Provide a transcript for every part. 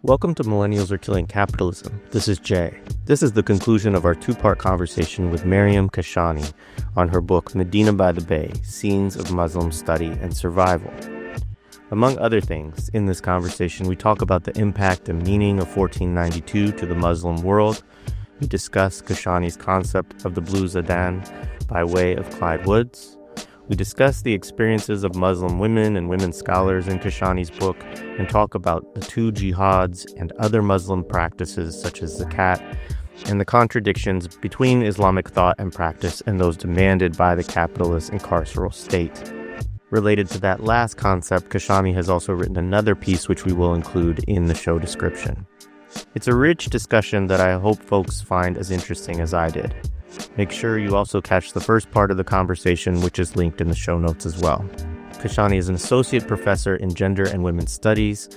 Welcome to Millennials Are Killing Capitalism. This is Jay. This is the conclusion of our two-part conversation with Maryam Kashani on her book Medina by the Bay, Scenes of Muslim Study and Survival. Among other things, in this conversation, we talk about the impact and meaning of 1492 to the Muslim world. We discuss Kashani's concept of the Blues Adhan by way of Clyde Woods. We discuss the experiences of Muslim women and women scholars in Kashani's book and talk about the two jihads and other Muslim practices such as zakat and the contradictions between Islamic thought and practice and those demanded by the capitalist and carceral state. Related to that last concept, Kashani has also written another piece which we will include in the show description. It's a rich discussion that I hope folks find as interesting as I did. Make sure you also catch the first part of the conversation, which is linked in the show notes as well. Kashani is an associate professor in gender and women's studies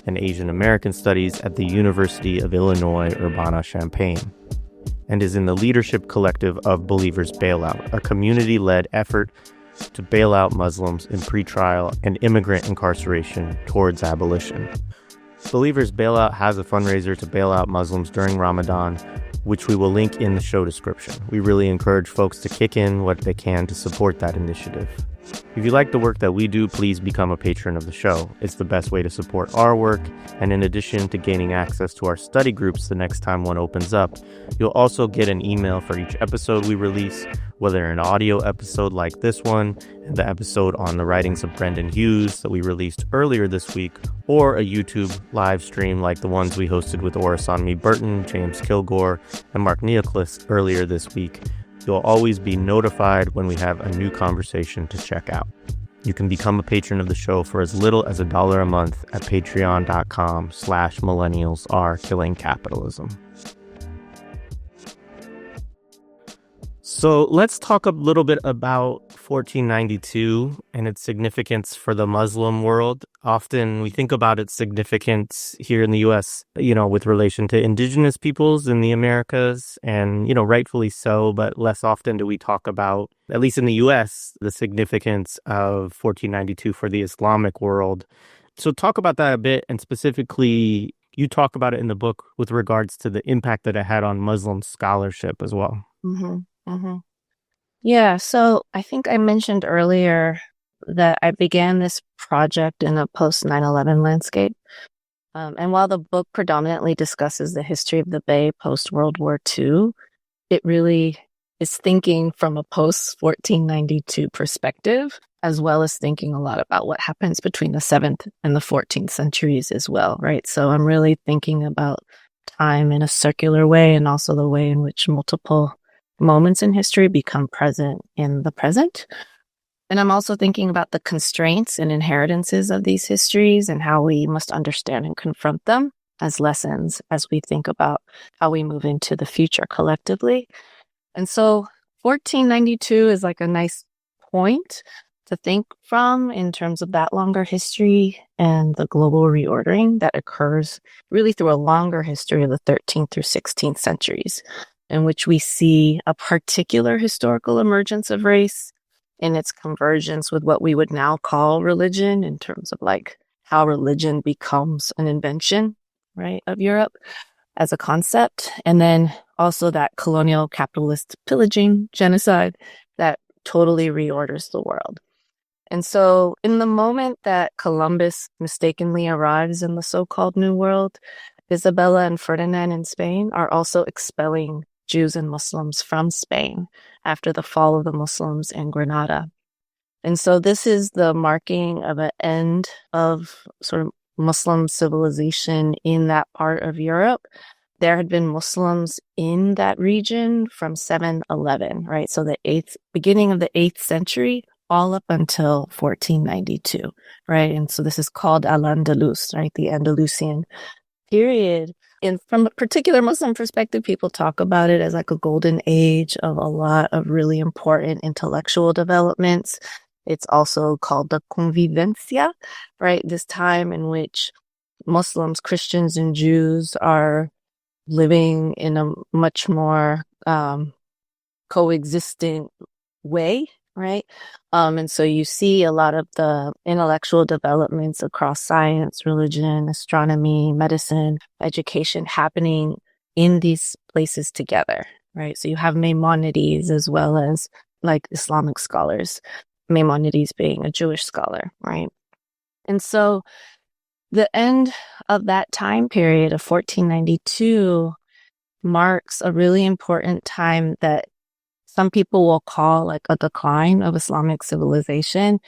and Asian American studies at the University of Illinois Urbana-Champaign and is in the leadership collective of Believers Bailout, a community-led effort to bail out Muslims in pretrial and immigrant incarceration towards abolition. Believers Bailout has a fundraiser to bail out Muslims during Ramadan, which we will link in the show description. We really encourage folks to kick in what they can to support that initiative. If you like the work that we do, please become a patron of the show. It's the best way to support our work, and in addition to gaining access to our study groups the next time one opens up, you'll also get an email for each episode we release, whether an audio episode like this one, and the episode on the writings of Brendan Hughes that we released earlier this week, or a YouTube live stream like the ones we hosted with Orasanmi Burton, James Kilgore, and Mark Neoclis earlier this week. You'll always be notified when we have a new conversation to check out. You can become a patron of the show for as little as $1 a month at patreon.com/millennialsarekillingcapitalism. So let's talk a little bit about 1492 and its significance for the Muslim world. Often we think about its significance here in the U.S., with relation to indigenous peoples in the Americas, and, rightfully so, but less often do we talk about, at least in the U.S., the significance of 1492 for the Islamic world. So talk about that a bit, and specifically, you talk about it in the book with regards to the impact that it had on Muslim scholarship as well. Mm-hmm. Mm-hmm. Yeah, so I think I mentioned earlier that I began this project in a post 9/11 landscape. And while the book predominantly discusses the history of the Bay post World War II, it really is thinking from a post 1492 perspective, as well as thinking a lot about what happens between the 7th and the 14th centuries as well, right? So I'm really thinking about time in a circular way, and also the way in which multiple moments in history become present in the present. And I'm also thinking about the constraints and inheritances of these histories and how we must understand and confront them as lessons as we think about how we move into the future collectively. And so 1492 is like a nice point to think from in terms of that longer history and the global reordering that occurs really through a longer history of the 13th through 16th centuries, in which we see a particular historical emergence of race in its convergence with what we would now call religion, in terms of like how religion becomes an invention, right, of Europe as a concept. And then also that colonial capitalist pillaging genocide that totally reorders the world. And so in the moment that Columbus mistakenly arrives in the so-called New World, Isabella and Ferdinand in Spain are also expelling Jews and Muslims from Spain after the fall of the Muslims in Granada. And so this is the marking of an end of sort of Muslim civilization in that part of Europe. There had been Muslims in that region from 711, right? So the beginning of the 8th century, all up until 1492, right? And so this is called Al-Andalus, right? The Andalusian period. And from a particular Muslim perspective, people talk about it as like a golden age of a lot of really important intellectual developments. It's also called the convivencia, right? This time in which Muslims, Christians, and Jews are living in a much more coexistent way right? And so you see a lot of the intellectual developments across science, religion, astronomy, medicine, education happening in these places together, right? So you have Maimonides as well as like Islamic scholars, Maimonides being a Jewish scholar, right? And so the end of that time period of 1492 marks a really important time that some people will call like a decline of Islamic civilization.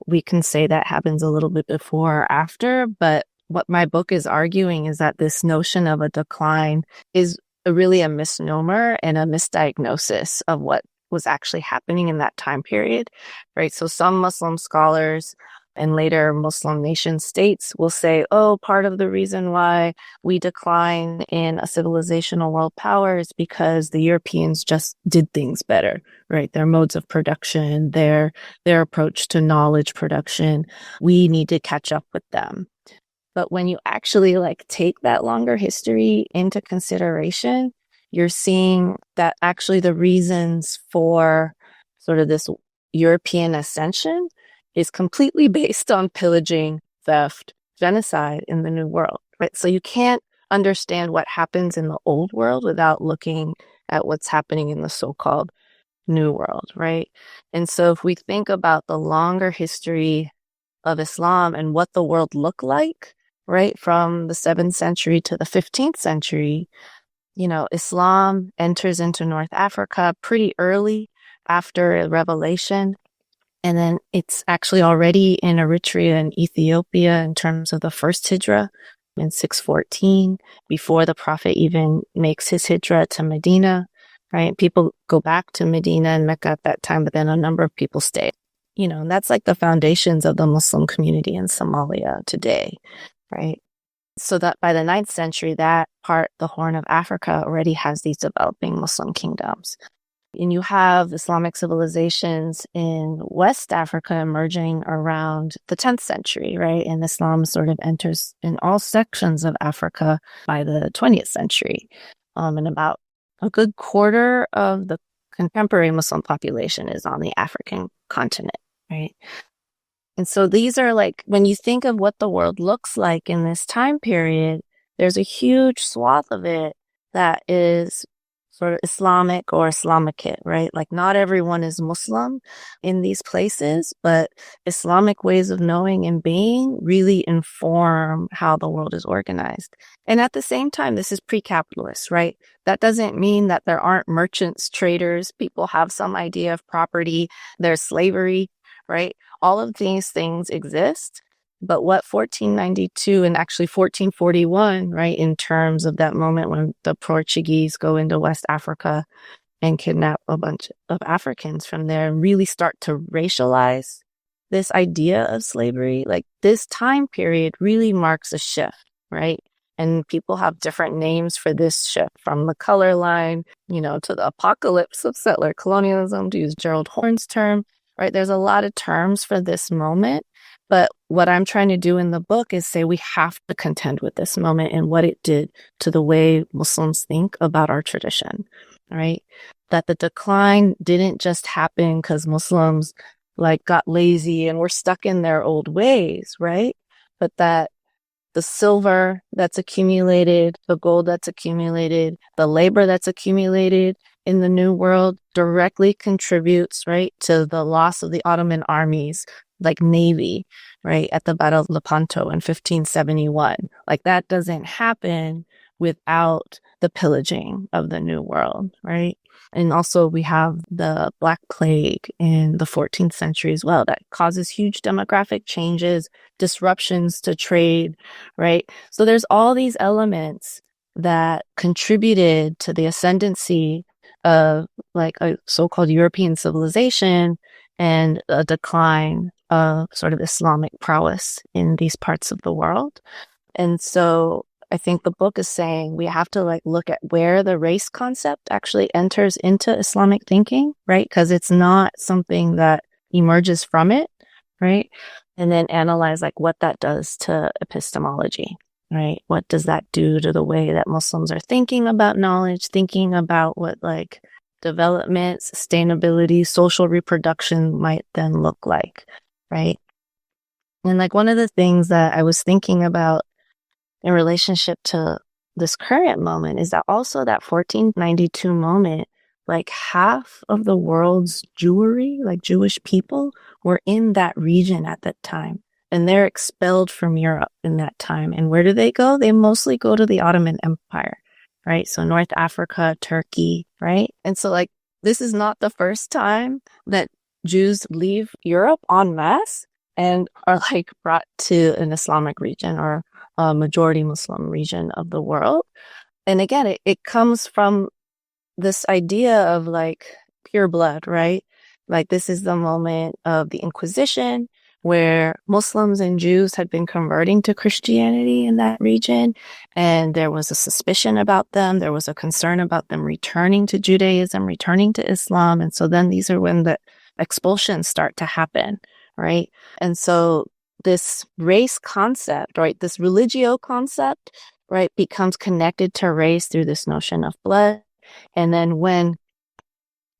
We can say that happens a little bit before or after, but what my book is arguing is that this notion of a decline is really a misnomer and a misdiagnosis of what was actually happening in that time period, right? So some Muslim scholars and later Muslim nation states will say, oh, part of the reason why we decline in a civilizational world power is because the Europeans just did things better, right? Their modes of production, their approach to knowledge production, we need to catch up with them. But when you actually like take that longer history into consideration, you're seeing that actually the reasons for sort of this European ascension is completely based on pillaging, theft, genocide in the New World, right? So you can't understand what happens in the Old World without looking at what's happening in the so-called New World, right? And so if we think about the longer history of Islam and what the world looked like, right, from the 7th century to the 15th century, you know, Islam enters into North Africa pretty early after a revelation. And then it's actually already in Eritrea and Ethiopia in terms of the first hijrah in 614, before the Prophet even makes his hijrah to Medina, right? People go back to Medina and Mecca at that time, but then a number of people stay. You know, and that's like the foundations of the Muslim community in Somalia today, right? So that by the 9th century, that part, the Horn of Africa, already has these developing Muslim kingdoms. And you have Islamic civilizations in West Africa emerging around the 10th century, right? And Islam sort of enters in all sections of Africa by the 20th century. And about a good quarter of the contemporary Muslim population is on the African continent, right? And so these are like, when you think of what the world looks like in this time period, there's a huge swath of it that is sort of Islamic or Islamicate, right? Like not everyone is Muslim in these places, but Islamic ways of knowing and being really inform how the world is organized. And at the same time, this is pre-capitalist, right? That doesn't mean that there aren't merchants, traders, people have some idea of property, there's slavery, right? All of these things exist. But what 1492 and actually 1441, right, in terms of that moment when the Portuguese go into West Africa and kidnap a bunch of Africans from there and really start to racialize this idea of slavery, like this time period really marks a shift, right? And people have different names for this shift, from the color line, you know, to the apocalypse of settler colonialism, to use Gerald Horne's term, right? There's a lot of terms for this moment. But what I'm trying to do in the book is say we have to contend with this moment and what it did to the way Muslims think about our tradition, right? That the decline didn't just happen because Muslims like got lazy and were stuck in their old ways, right? But that the silver that's accumulated, the gold that's accumulated, the labor that's accumulated in the New World directly contributes, right, to the loss of the Ottoman armies, like navy, right, at the Battle of Lepanto in 1571. Like that doesn't happen without the pillaging of the New World, right? And also we have the Black Plague in the 14th century as well that causes huge demographic changes, disruptions to trade, right? So there's all these elements that contributed to the ascendancy of like a so-called European civilization and a decline of sort of Islamic prowess in these parts of the world. And so I think the book is saying we have to like look at where the race concept actually enters into Islamic thinking, right? Because it's not something that emerges from it, right? And then analyze like what that does to epistemology, right? What does that do to the way that Muslims are thinking about knowledge, thinking about what like development, sustainability, social reproduction might then look like, right? And like one of the things that I was thinking about in relationship to this current moment is that also that 1492 moment, like half of the world's Jewry, like Jewish people, were in that region at that time. And they're expelled from Europe in that time. And where do they go? They mostly go to the Ottoman Empire, right? So North Africa, Turkey, right? And so like, this is not the first time that Jews leave Europe en masse and are like brought to an Islamic region or a majority Muslim region of the world. And again, it comes from this idea of like pure blood, right? Like this is the moment of the Inquisition where Muslims and Jews had been converting to Christianity in that region. And there was a suspicion about them. There was a concern about them returning to Judaism, returning to Islam. And so then these are when the expulsions start to happen, right? And so this race concept, right, this religio concept, right, becomes connected to race through this notion of blood. And then when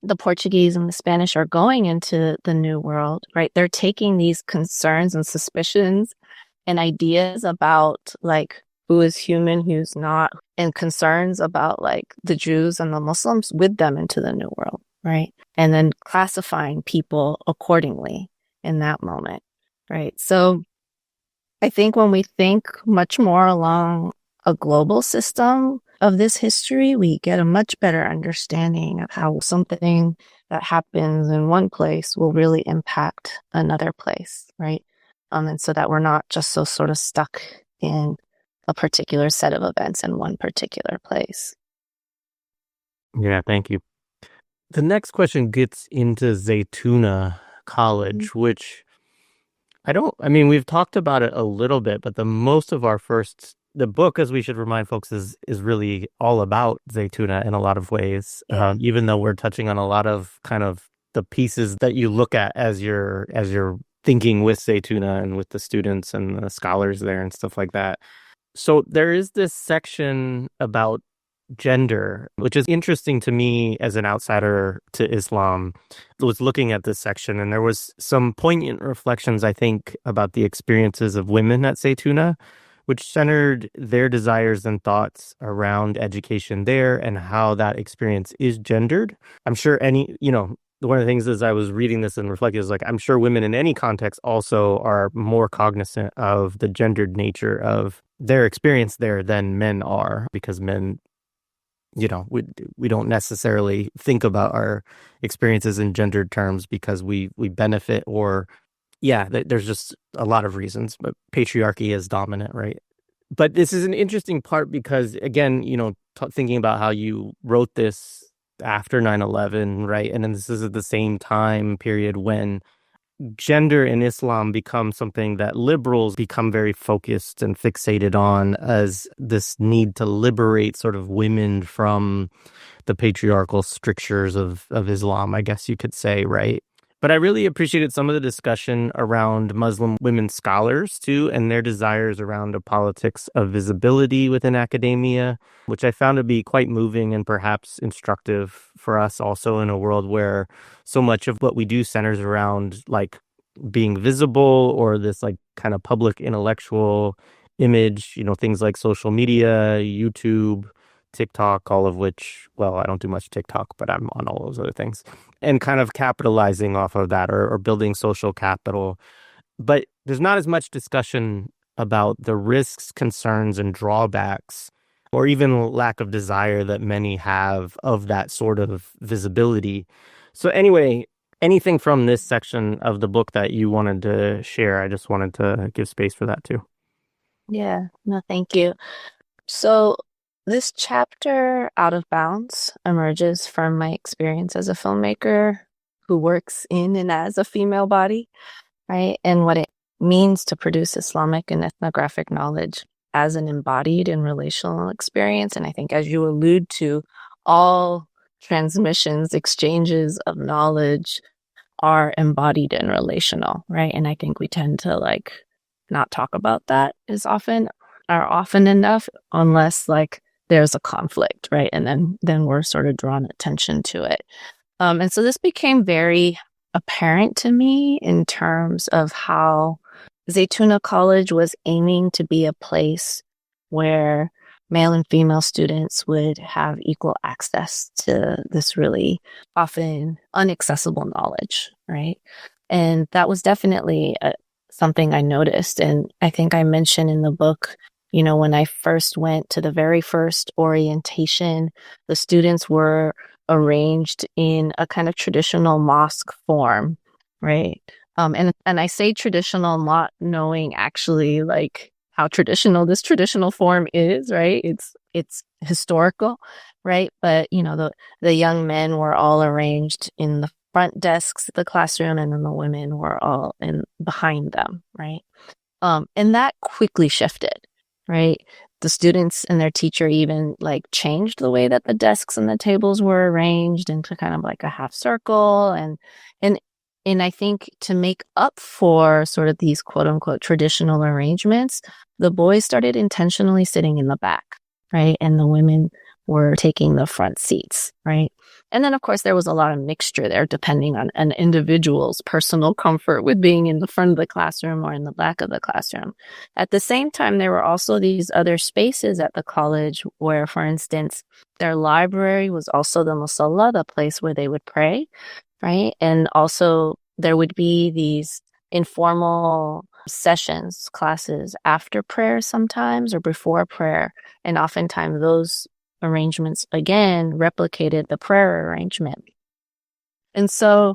the Portuguese and the Spanish are going into the New World, right, they're taking these concerns and suspicions and ideas about like who is human, who's not, and concerns about like the Jews and the Muslims with them into the New World, right? And then classifying people accordingly in that moment, right? So I think when we think much more along a global system of this history, we get a much better understanding of how something that happens in one place will really impact another place, right? And so that we're not just so sort of stuck in a particular set of events in one particular place. Yeah, thank you. The next question gets into Zaytuna College, which we've talked about it a little bit, but the book, as we should remind folks, is really all about Zaytuna in a lot of ways, even though we're touching on a lot of kind of the pieces that you look at as you're thinking with Zaytuna and with the students and the scholars there and stuff like that. So there is this section about gender, which is interesting to me as an outsider to Islam. I was looking at this section and there was some poignant reflections, I think, about the experiences of women at Zaytuna, which centered their desires and thoughts around education there and how that experience is gendered. I'm sure one of the things as I was reading this and reflecting is like, I'm sure women in any context also are more cognizant of the gendered nature of their experience there than men are, because men, we don't necessarily think about our experiences in gendered terms because we benefit or, there's just a lot of reasons, but patriarchy is dominant, right? But this is an interesting part because, again, thinking about how you wrote this after 9/11, right? And then this is at the same time period when gender in Islam becomes something that liberals become very focused and fixated on as this need to liberate sort of women from the patriarchal strictures of Islam, I guess you could say, right? But I really appreciated some of the discussion around Muslim women scholars, too, and their desires around a politics of visibility within academia, which I found to be quite moving and perhaps instructive for us also in a world where so much of what we do centers around like being visible or this like kind of public intellectual image, things like social media, YouTube, TikTok, all of which, well, I don't do much TikTok, but I'm on all those other things, and kind of capitalizing off of that or building social capital. But there's not as much discussion about the risks, concerns, and drawbacks, or even lack of desire that many have of that sort of visibility. So anyway, anything from this section of the book that you wanted to share, I just wanted to give space for that too. Yeah, no, thank you. So this chapter, Out of Bounds, emerges from my experience as a filmmaker who works in and as a female body, right? And what it means to produce Islamic and ethnographic knowledge as an embodied and relational experience. And I think, as you allude to, all transmissions, exchanges of knowledge are embodied and relational, right? And I think we tend to not talk about that as often enough, unless there's a conflict, right? And then we're sort of drawn attention to it. And so this became very apparent to me in terms of how Zaytuna College was aiming to be a place where male and female students would have equal access to this really often inaccessible knowledge, right? And that was definitely something I noticed. And I think I mentioned in the book, you know, when I first went to the very first orientation, the students were arranged in a kind of traditional mosque form, right? And I say traditional, not knowing actually like how traditional this traditional form is, right? It's historical, right? But you know, the young men were all arranged in the front desks of the classroom, and then the women were all in behind them, right? And that quickly shifted, right? The students and their teacher even like changed the way that the desks and the tables were arranged into kind of like a half circle, and I think to make up for sort of these quote unquote traditional arrangements, the boys started intentionally sitting in the back, right? And the women were taking the front seats, right? And then, of course, there was a lot of mixture there depending on an individual's personal comfort with being in the front of the classroom or in the back of the classroom. At the same time, there were also these other spaces at the college where, for instance, their library was also the musalla, the place where they would pray, right? And also there would be these informal sessions, classes after prayer sometimes or before prayer. And oftentimes those arrangements again replicated the prayer arrangement. And so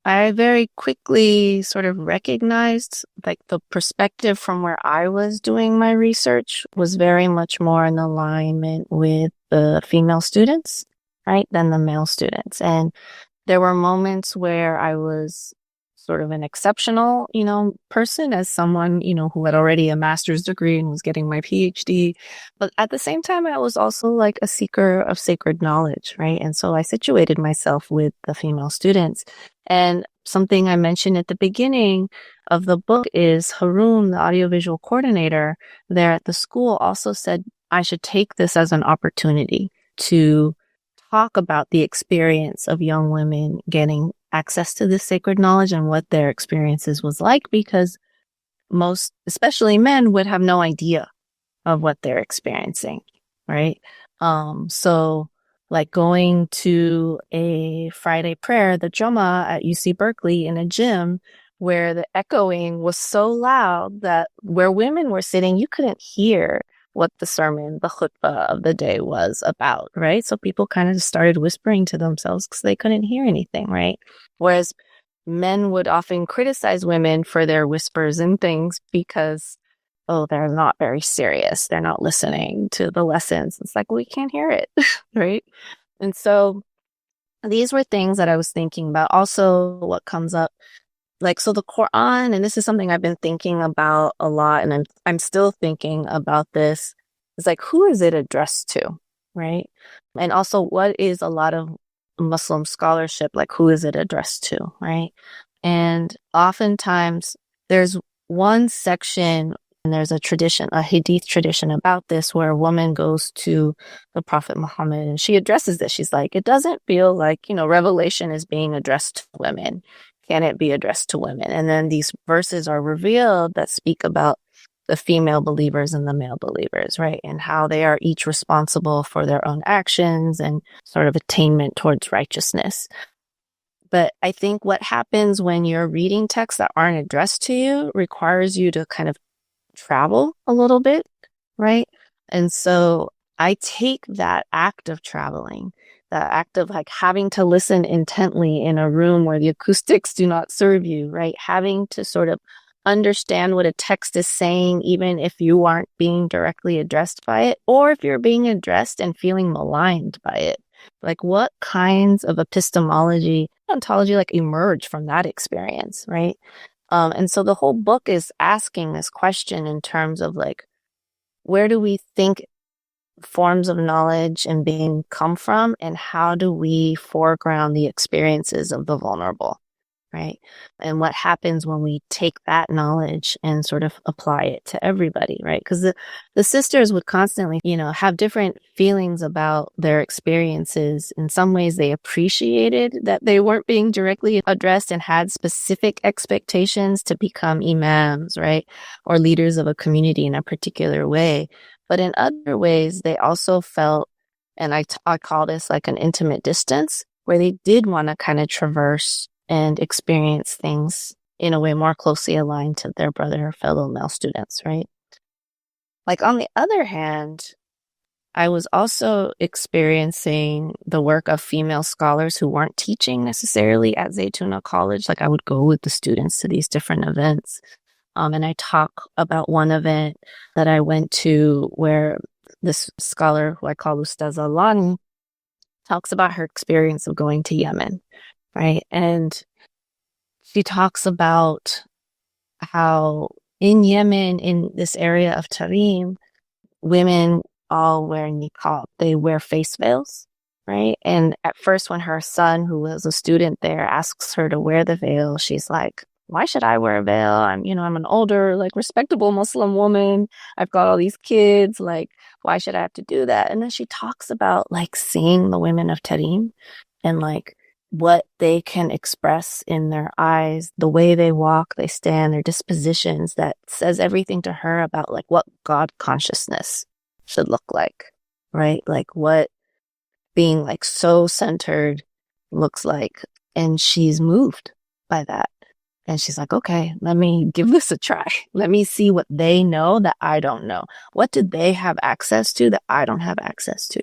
I very quickly sort of recognized like the perspective from where I was doing my research was very much more in alignment with the female students, right, than the male students. And there were moments where I was sort of an exceptional, you know, person as someone, you know, who had already a master's degree and was getting my PhD. But at the same time, I was also like a seeker of sacred knowledge, right? And so I situated myself with the female students. And something I mentioned at the beginning of the book is Haroon, the audiovisual coordinator there at the school, also said I should take this as an opportunity to talk about the experience of young women getting access to this sacred knowledge and what their experiences was like, because most, especially men, would have no idea of what they're experiencing, right? So like going to a Friday prayer, the Jummah at UC Berkeley in a gym where the echoing was so loud that where women were sitting, you couldn't hear what the sermon, the khutbah of the day was about, right? So people kind of started whispering to themselves because they couldn't hear anything, right? Whereas men would often criticize women for their whispers and things because, oh, they're not very serious. They're not listening to the lessons. It's like, we can't hear it, right? And so these were things that I was thinking about. Also, what comes up, like, so the Quran, and this is something I've been thinking about a lot, and I'm still thinking about this, is like, who is it addressed to, right? And also, what is a lot of Muslim scholarship, like, who is it addressed to, right? And oftentimes, there's one section, and there's a tradition, a hadith tradition about this, where a woman goes to the Prophet Muhammad, and she addresses this. She's like, it doesn't feel like, you know, revelation is being addressed to women. Can it be addressed to women? And then these verses are revealed that speak about the female believers and the male believers, right? And how they are each responsible for their own actions and sort of attainment towards righteousness. But I think what happens when you're reading texts that aren't addressed to you requires you to kind of travel a little bit, right? And so I take that act of traveling, the act of like having to listen intently in a room where the acoustics do not serve you, right? Having to sort of understand what a text is saying, even if you aren't being directly addressed by it, or if you're being addressed and feeling maligned by it. Like, what kinds of epistemology, ontology, like, emerge from that experience, right? And so the whole book is asking this question in terms of like, where do we think forms of knowledge and being come from, and how do we foreground the experiences of the vulnerable, right? And what happens when we take that knowledge and sort of apply it to everybody, right? Because the sisters would constantly, have different feelings about their experiences. In some ways, they appreciated that they weren't being directly addressed and had specific expectations to become imams, right? Or leaders of a community in a particular way. But in other ways, they also felt, and I call this like an intimate distance, where they did want to kind of traverse and experience things in a way more closely aligned to their brother or fellow male students, right? Like, on the other hand, I was also experiencing the work of female scholars who weren't teaching necessarily at Zaytuna College. Like, I would go with the students to these different events. And I talk about one event that I went to where this scholar, who I call Ustaza Lani, talks about her experience of going to Yemen, right? And she talks about how in Yemen, in this area of Tarim, women all wear niqab. They wear face veils, right? And at first, when her son, who was a student there, asks her to wear the veil, she's like, why should I wear a veil? I'm an older, like, respectable Muslim woman. I've got all these kids. Like, why should I have to do that? And then she talks about, like, seeing the women of Tarim and, like, what they can express in their eyes, the way they walk, they stand, their dispositions, that says everything to her about, like, what God consciousness should look like, right? Like, what being, like, so centered looks like. And she's moved by that. And she's like, okay, let me give this a try. Let me see what they know that I don't know. What do they have access to that I don't have access to?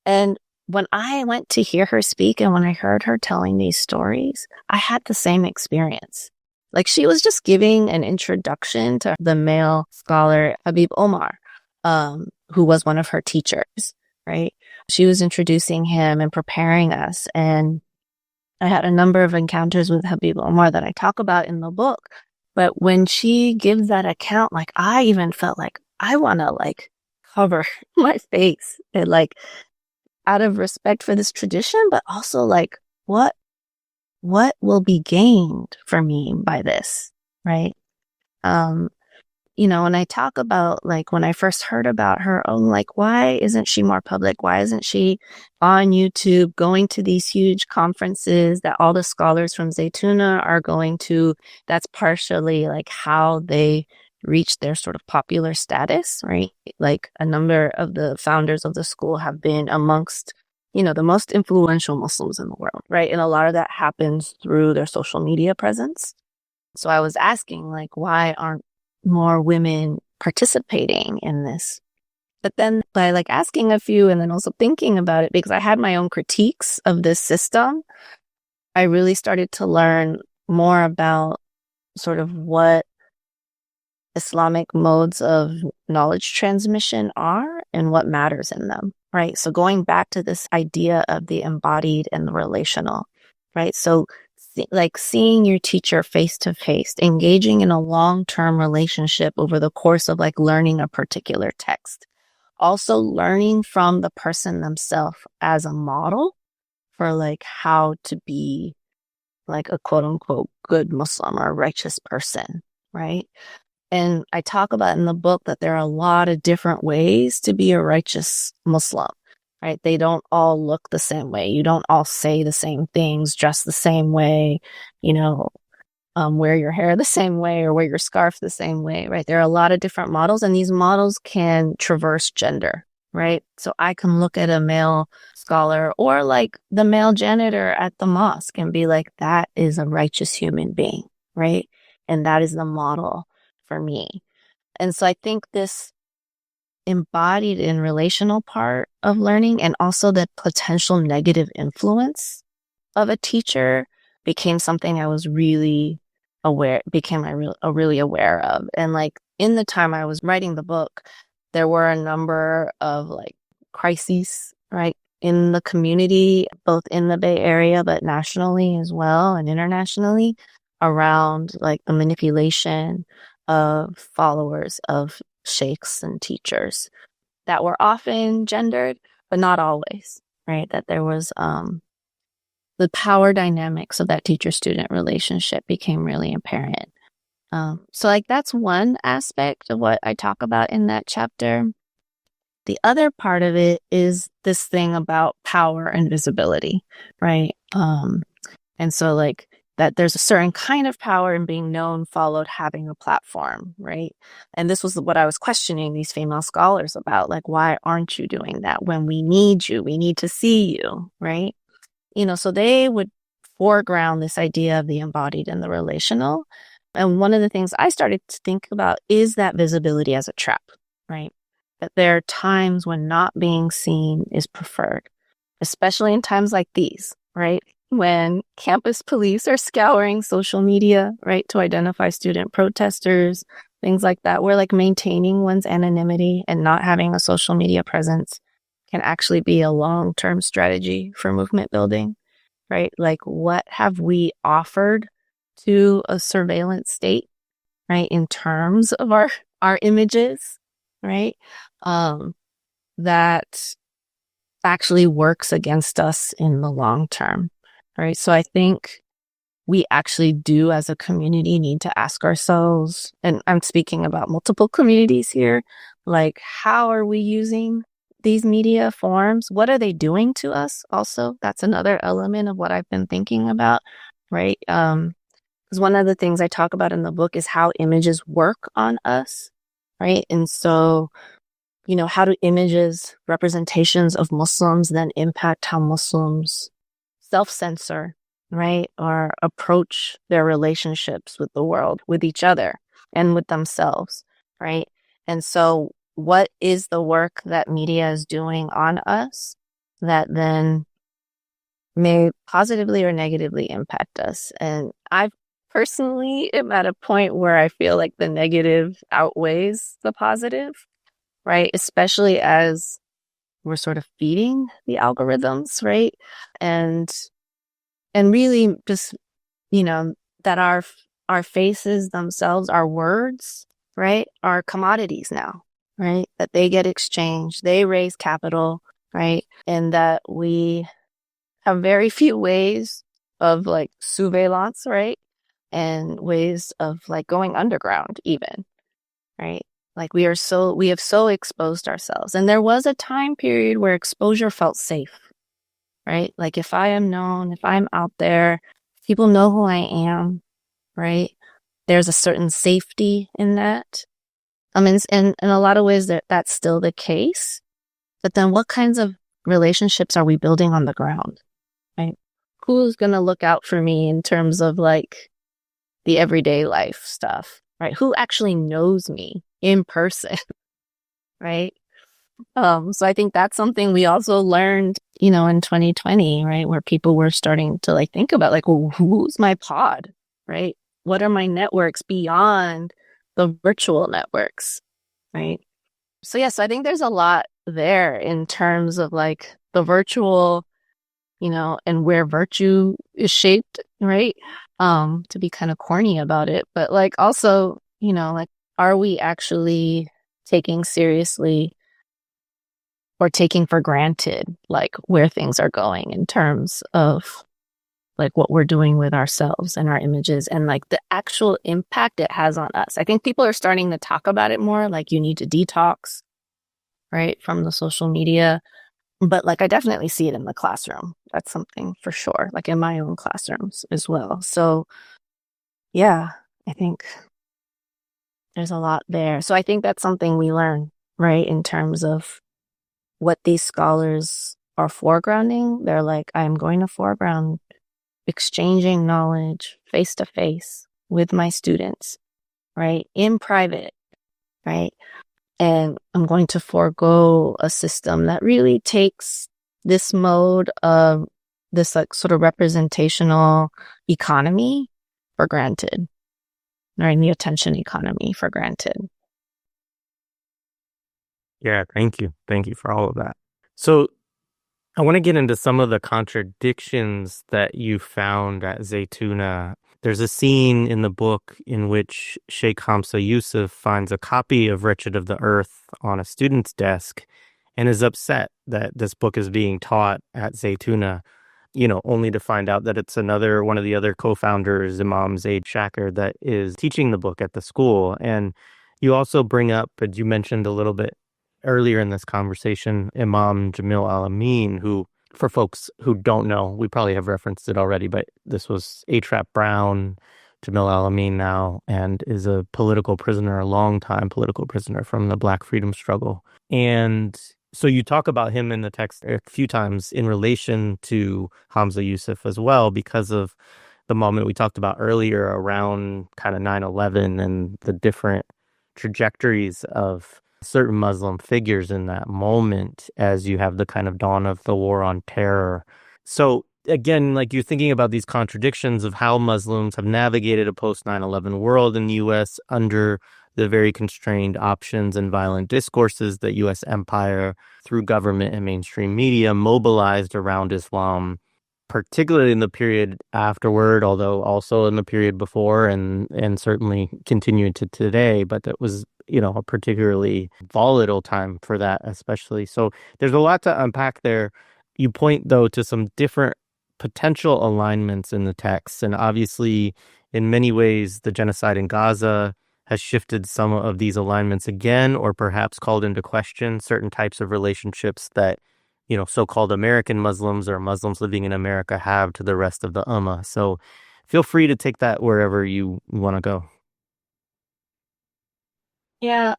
And when I went to hear her speak and when I heard her telling these stories, I had the same experience. Like, she was just giving an introduction to the male scholar, Habib Omar, who was one of her teachers, right? She was introducing him and preparing us. And I had a number of encounters with Habib Omar that I talk about in the book. But when she gives that account, like, I even felt like I want to, like, cover my face and, like, out of respect for this tradition, but also, like, what will be gained for me by this, right? When I talk about, like, when I first heard about her, like, why isn't she more public? Why isn't she on YouTube going to these huge conferences that all the scholars from Zaytuna are going to? That's partially, like, how they reached their sort of popular status, right? Like, a number of the founders of the school have been amongst, the most influential Muslims in the world, right? And a lot of that happens through their social media presence. So I was asking, like, why aren't more women participating in this? But then by, like, asking a few and then also thinking about it, because I had my own critiques of this system, I really started to learn more about sort of what Islamic modes of knowledge transmission are and what matters in them, right? So going back to this idea of the embodied and the relational, right? So like seeing your teacher face to face, engaging in a long-term relationship over the course of, like, learning a particular text. Also learning from the person themselves as a model for, like, how to be, like, a quote unquote good Muslim or a righteous person, right? And I talk about in the book that there are a lot of different ways to be a righteous Muslim, right? They don't all look the same way. You don't all say the same things, dress the same way, wear your hair the same way or wear your scarf the same way, right? There are a lot of different models, and these models can traverse gender, right? So I can look at a male scholar or, like, the male janitor at the mosque and be like, that is a righteous human being, right? And that is the model for me. And so I think this embodied and relational part of learning, and also the potential negative influence of a teacher, became something I was really really aware of. And, like, in the time I was writing the book, there were a number of, like, crises, right, in the community, both in the Bay Area, but nationally as well and internationally, around, like, the manipulation of followers of sheikhs and teachers that were often gendered, but not always, right? That there was the power dynamics of that teacher-student relationship became really apparent. So like that's one aspect of what I talk about in that chapter. The other part of it is this thing about power and visibility, right? And so like that there's a certain kind of power in being known followed having a platform, right? And this was what I was questioning these female scholars about, like, why aren't you doing that when we need you? We need to see you, right? So they would foreground this idea of the embodied and the relational. And one of the things I started to think about is that visibility as a trap, right? That there are times when not being seen is preferred, especially in times like these, right? When campus police are scouring social media, right, to identify student protesters, things like that, where like maintaining one's anonymity and not having a social media presence can actually be a long-term strategy for movement building, right? Like, what have we offered to a surveillance state, right, in terms of our images, right, that actually works against us in the long term, right? So I think we actually do as a community need to ask ourselves, and I'm speaking about multiple communities here, like, how are we using these media forms? What are they doing to us? Also, that's another element of what I've been thinking about, right? Because one of the things I talk about in the book is how images work on us, right? And so, how do images, representations of Muslims then impact how Muslims self-censor, right? Or approach their relationships with the world, with each other, and with themselves, right? And so what is the work that media is doing on us that then may positively or negatively impact us? And I personally am at a point where I feel like the negative outweighs the positive, right? Especially as we're sort of feeding the algorithms, right? And really just, that our faces themselves, our words, right, are commodities now, right? That they get exchanged, they raise capital, right? And that we have very few ways of like surveillance, right? And ways of like going underground even, right? Like we have so exposed ourselves. And there was a time period where exposure felt safe, right? Like if I am known, if I'm out there, people know who I am, right? There's a certain safety in that. I mean, in a lot of ways that's still the case. But then what kinds of relationships are we building on the ground, right? Who's going to look out for me in terms of like the everyday life stuff, right? Who actually knows me in person, right? So I think that's something we also learned, in 2020, right? Where people were starting to like think about like, well, who's my pod, right? What are my networks beyond the virtual networks, right? So yes, I think there's a lot there in terms of like the virtual, and where virtue is shaped, right? To be kind of corny about it, but like also, like, are we actually taking seriously or taking for granted, like where things are going in terms of like what we're doing with ourselves and our images and like the actual impact it has on us. I think people are starting to talk about it more, like you need to detox, right, from the social media. But like I definitely see it in the classroom. That's something for sure, like in my own classrooms as well. So yeah, I think there's a lot there. So I think that's something we learn, right, in terms of what these scholars are foregrounding. They're like, I'm going to foreground exchanging knowledge face to face with my students, right, in private, right? And I'm going to forego a system that really takes this mode of this like sort of representational economy for granted, right? The attention economy for granted. Yeah, thank you. Thank you for all of that. So I want to get into some of the contradictions that you found at Zaytuna. There's a scene in the book in which Sheikh Hamza Yusuf finds a copy of Wretched of the Earth on a student's desk and is upset that this book is being taught at Zaytuna. only to find out that it's another one of the other co-founders, Imam Zaid Shaker, that is teaching the book at the school. And you also bring up, as you mentioned a little bit earlier in this conversation, Imam Jamil al-Amin, who, for folks who don't know, we probably have referenced it already, but this was A-Trap Brown, Jamil al-Amin now, and is a political prisoner, a long-time political prisoner from the Black freedom struggle. And so you talk about him in the text a few times in relation to Hamza Yusuf as well, because of the moment we talked about earlier around kind of 9/11 and the different trajectories of certain Muslim figures in that moment as you have the kind of dawn of the war on terror. So again, like you're thinking about these contradictions of how Muslims have navigated a post 9/11 world in the U.S. under the very constrained options and violent discourses that U.S. empire, through government and mainstream media, mobilized around Islam, particularly in the period afterward, although also in the period before and certainly continuing to today. But that was, a particularly volatile time for that, especially. So there's a lot to unpack there. You point, though, to some different potential alignments in the text. And obviously, in many ways, the genocide in Gaza has shifted some of these alignments again, or perhaps called into question certain types of relationships that, so-called American Muslims or Muslims living in America have to the rest of the Ummah. So feel free to take that wherever you want to go. Yeah,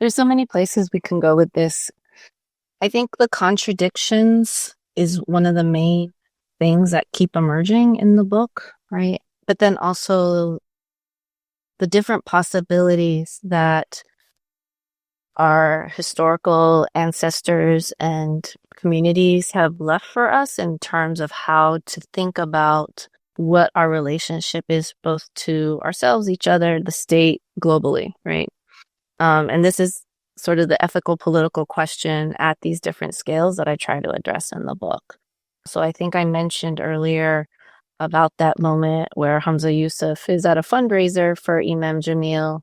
there's so many places we can go with this. I think the contradictions is one of the main things that keep emerging in the book, right? But then also the different possibilities that our historical ancestors and communities have left for us in terms of how to think about what our relationship is both to ourselves, each other, the state, globally, right? And this is sort of the ethical political question at these different scales that I try to address in the book. So I think I mentioned earlier about that moment where Hamza Yusuf is at a fundraiser for Imam Jamil.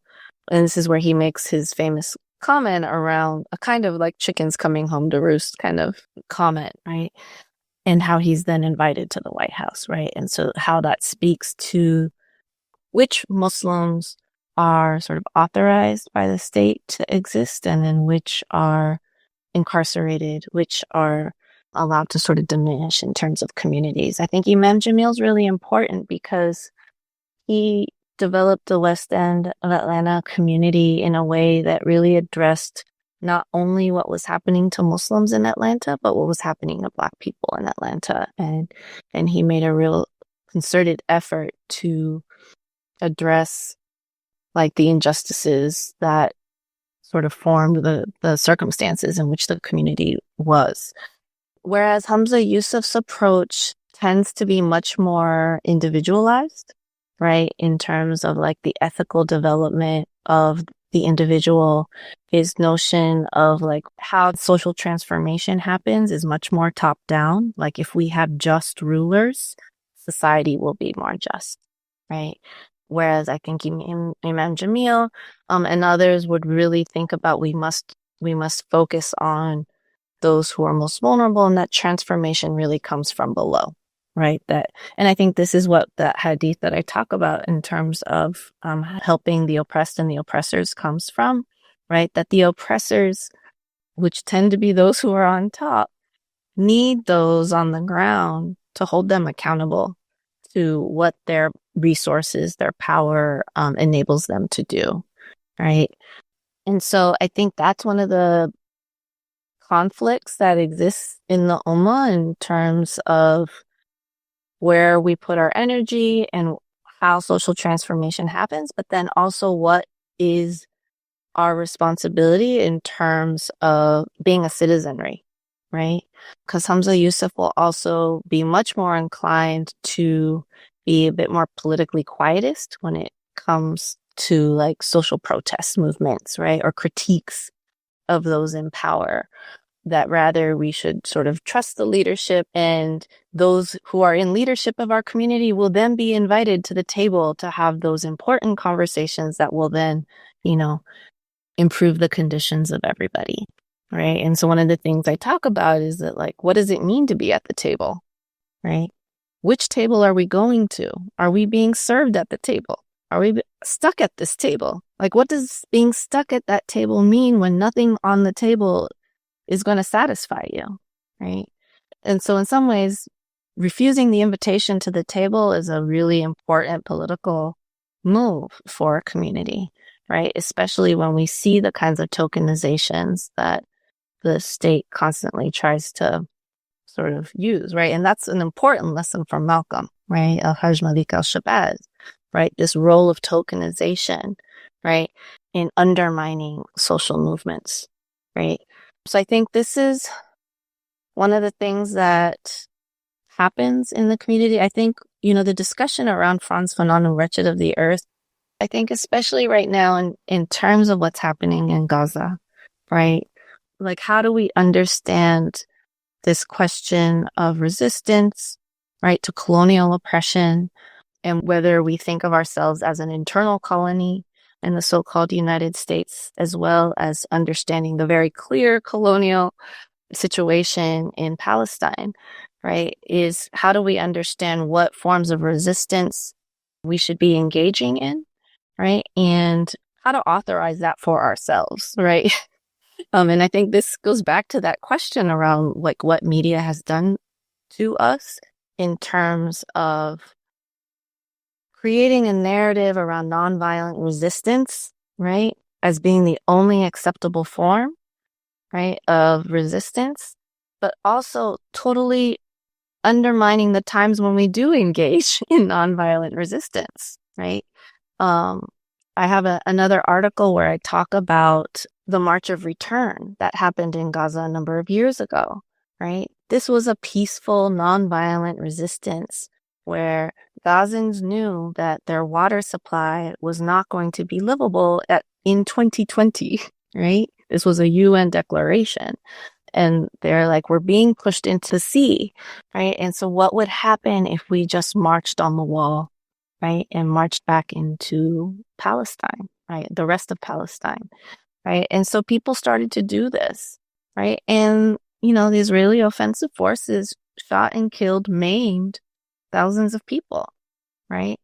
And this is where he makes his famous comment around a kind of like chickens coming home to roost kind of comment, right? And how he's then invited to the White House, right? And so how that speaks to which Muslims are sort of authorized by the state to exist and then which are incarcerated, which are allowed to sort of diminish in terms of communities. I think Imam Jamil's really important because he developed the West End of Atlanta community in a way that really addressed not only what was happening to Muslims in Atlanta, but what was happening to Black people in Atlanta. And he made a real concerted effort to address like the injustices that sort of formed the circumstances in which the community was. Whereas Hamza Yusuf's approach tends to be much more individualized, right? In terms of like the ethical development of the individual, his notion of like how social transformation happens is much more top down. Like if we have just rulers, society will be more just, right? Whereas I think Imam Jamil and others would really think about we must focus on those who are most vulnerable, and that transformation really comes from below, right? And I think this is what that hadith that I talk about in terms of helping the oppressed and the oppressors comes from, right? That the oppressors, which tend to be those who are on top, need those on the ground to hold them accountable to what their resources, their power enables them to do, right? And so I think that's one of the conflicts that exists in the Ummah in terms of where we put our energy and how social transformation happens, but then also what is our responsibility in terms of being a citizenry, right? Because Hamza Yusuf will also be much more inclined to be a bit more politically quietist when it comes to like social protest movements, right? Or critiques of those in power. That rather we should sort of trust the leadership, and those who are in leadership of our community will then be invited to the table to have those important conversations that will then, improve the conditions of everybody. right? And so one of the things I talk about is that, like, what does it mean to be at the table, right? Which table are we going to? Are we being served at the table? Are we stuck at this table? Like, what does being stuck at that table mean when nothing on the table is going to satisfy you, right? And so in some ways, refusing the invitation to the table is a really important political move for a community, right? Especially when we see the kinds of tokenizations that the state constantly tries to sort of use, right? And that's an important lesson from Malcolm, right? Al-Hajj Malik al-Shabazz, right? This role of tokenization, right? In undermining social movements, right? So I think this is one of the things that happens in the community. I think, the discussion around Frantz Fanon, Wretched of the Earth, I think especially right now in terms of what's happening in Gaza, right? Like, how do we understand this question of resistance, right, to colonial oppression, and whether we think of ourselves as an internal colony in the so-called United States, as well as understanding the very clear colonial situation in Palestine, right, is how do we understand what forms of resistance we should be engaging in, right, and how to authorize that for ourselves, right? And I think this goes back to that question around, like, what media has done to us in terms of creating a narrative around nonviolent resistance, right, as being the only acceptable form, right, of resistance, but also totally undermining the times when we do engage in nonviolent resistance, right? I have another article where I talk about the March of Return that happened in Gaza a number of years ago, right? This was a peaceful, nonviolent resistance where Gazans knew that their water supply was not going to be livable in 2020, right? This was a UN declaration. And they're like, we're being pushed into the sea, right? And so what would happen if we just marched on the wall, right? And marched back into Palestine, right? The rest of Palestine, right? And so people started to do this, right? And, the Israeli offensive forces shot and killed, maimed thousands of people, right?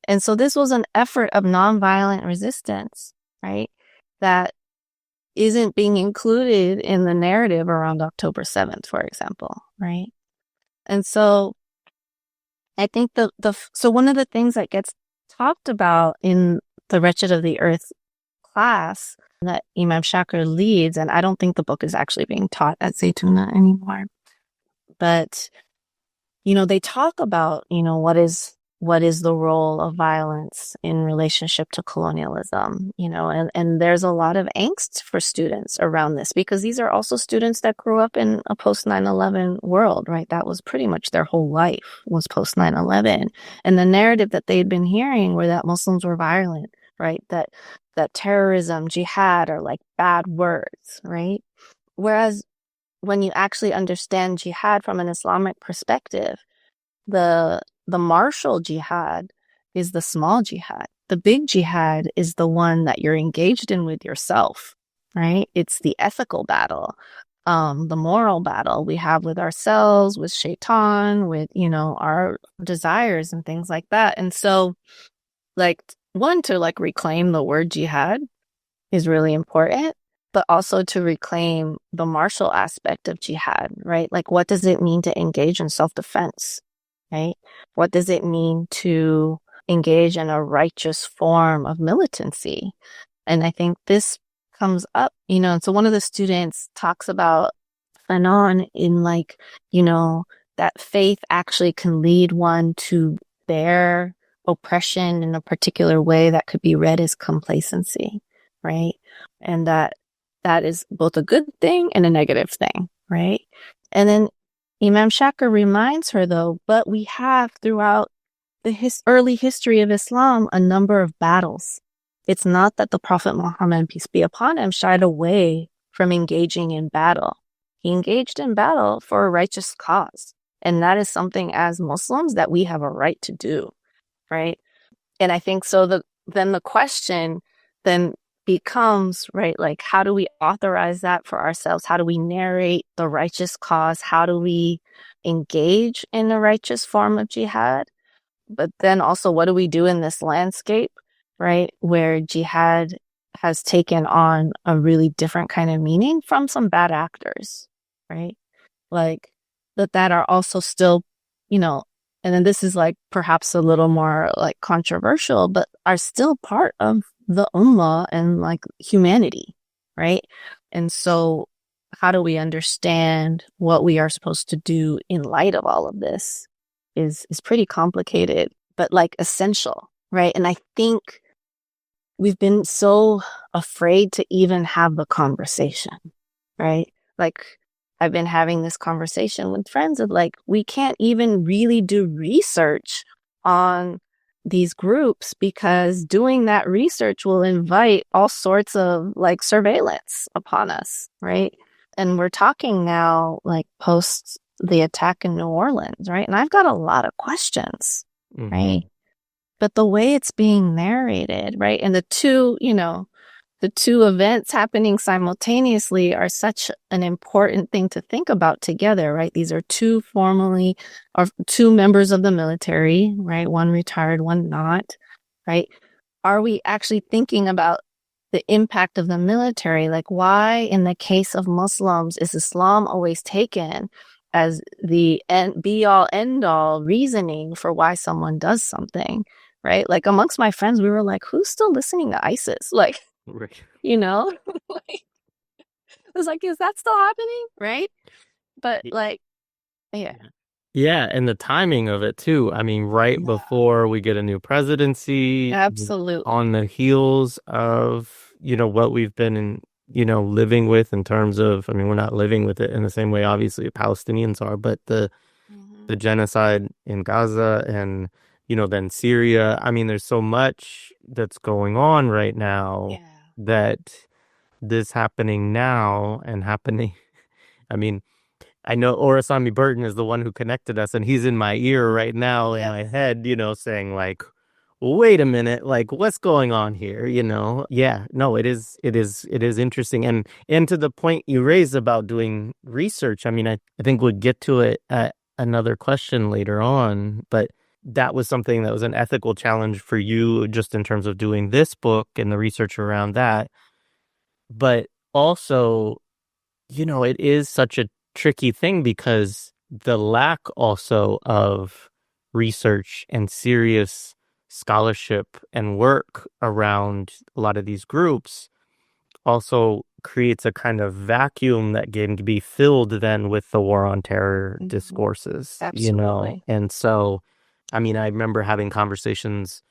And so this was an effort of nonviolent resistance, right? That isn't being included in the narrative around October 7th, for example, right? And so I think so one of the things that gets talked about in the Wretched of the Earth class that Imam Shakir leads, and I don't think the book is actually being taught at Zaytuna anymore, but, they talk about, what is the role of violence in relationship to colonialism, and there's a lot of angst for students around this because these are also students that grew up in a post 9/11 world, right? That was pretty much their whole life was post 9/11. And the narrative that they'd been hearing were that Muslims were violent, right? That terrorism, jihad are like bad words, right? Whereas when you actually understand jihad from an Islamic perspective, the martial jihad is the small jihad. The big jihad is the one that you're engaged in with yourself, right? It's the ethical battle, the moral battle we have with ourselves, with shaitan, with, our desires and things like that. And so, like, one, to like reclaim the word jihad is really important, but also to reclaim the martial aspect of jihad, right? Like, what does it mean to engage in self-defense? Right? What does it mean to engage in a righteous form of militancy? And I think this comes up, and so one of the students talks about Fanon in like, that faith actually can lead one to bear oppression in a particular way that could be read as complacency, right? And that is both a good thing and a negative thing, right? And then Imam Shakir reminds her, though, but we have throughout the early history of Islam a number of battles. It's not that the Prophet Muhammad, peace be upon him, shied away from engaging in battle. He engaged in battle for a righteous cause. And that is something as Muslims that we have a right to do, right? And I think so then the question then becomes, right, like, how do we authorize that for ourselves? How do we narrate the righteous cause? How do we engage in the righteous form of jihad? But then also, what do we do in this landscape, right, where jihad has taken on a really different kind of meaning from some bad actors, right? Like, that are also still, and then this is like perhaps a little more like controversial, but are still part of the ummah and like humanity, right? And so how do we understand what we are supposed to do in light of all of this is pretty complicated, but like essential, right? And I think we've been so afraid to even have the conversation, right? Like, I've been having this conversation with friends of like, we can't even really do research on these groups because doing that research will invite all sorts of like surveillance upon us, right? And we're talking now like post the attack in New Orleans, right? And I've got a lot of questions, right? But the way it's being narrated, right? And the two events happening simultaneously are such an important thing to think about together, right? These are two members of the military, right? One retired, one not, right? Are we actually thinking about the impact of the military? Like, why in the case of Muslims is Islam always taken as the be-all, end-all reasoning for why someone does something, right? Like, amongst my friends, we were like, who's still listening to ISIS? Like, Right. like, I was like, is that still happening? Right. But like, yeah. Yeah. And the timing of it too. I mean, right before we get a new presidency. Absolutely. On the heels of, what we've been living with in terms of, I mean, we're not living with it in the same way, obviously, Palestinians are, but the genocide in Gaza and, then Syria. I mean, there's so much that's going on right now that this happening now and happening. I mean, I know Orasami Burton is the one who connected us, and he's in my ear right now in my head, saying like, wait a minute, like, what's going on here? Yeah, no, it is interesting. And to the point you raised about doing research, I mean, I think we'll get to it at another question later on, but that was something that was an ethical challenge for you just in terms of doing this book and the research around that. But also, it is such a tricky thing because the lack also of research and serious scholarship and work around a lot of these groups also creates a kind of vacuum that can be filled then with the war on terror discourses, Absolutely. And so, I mean, I remember having conversations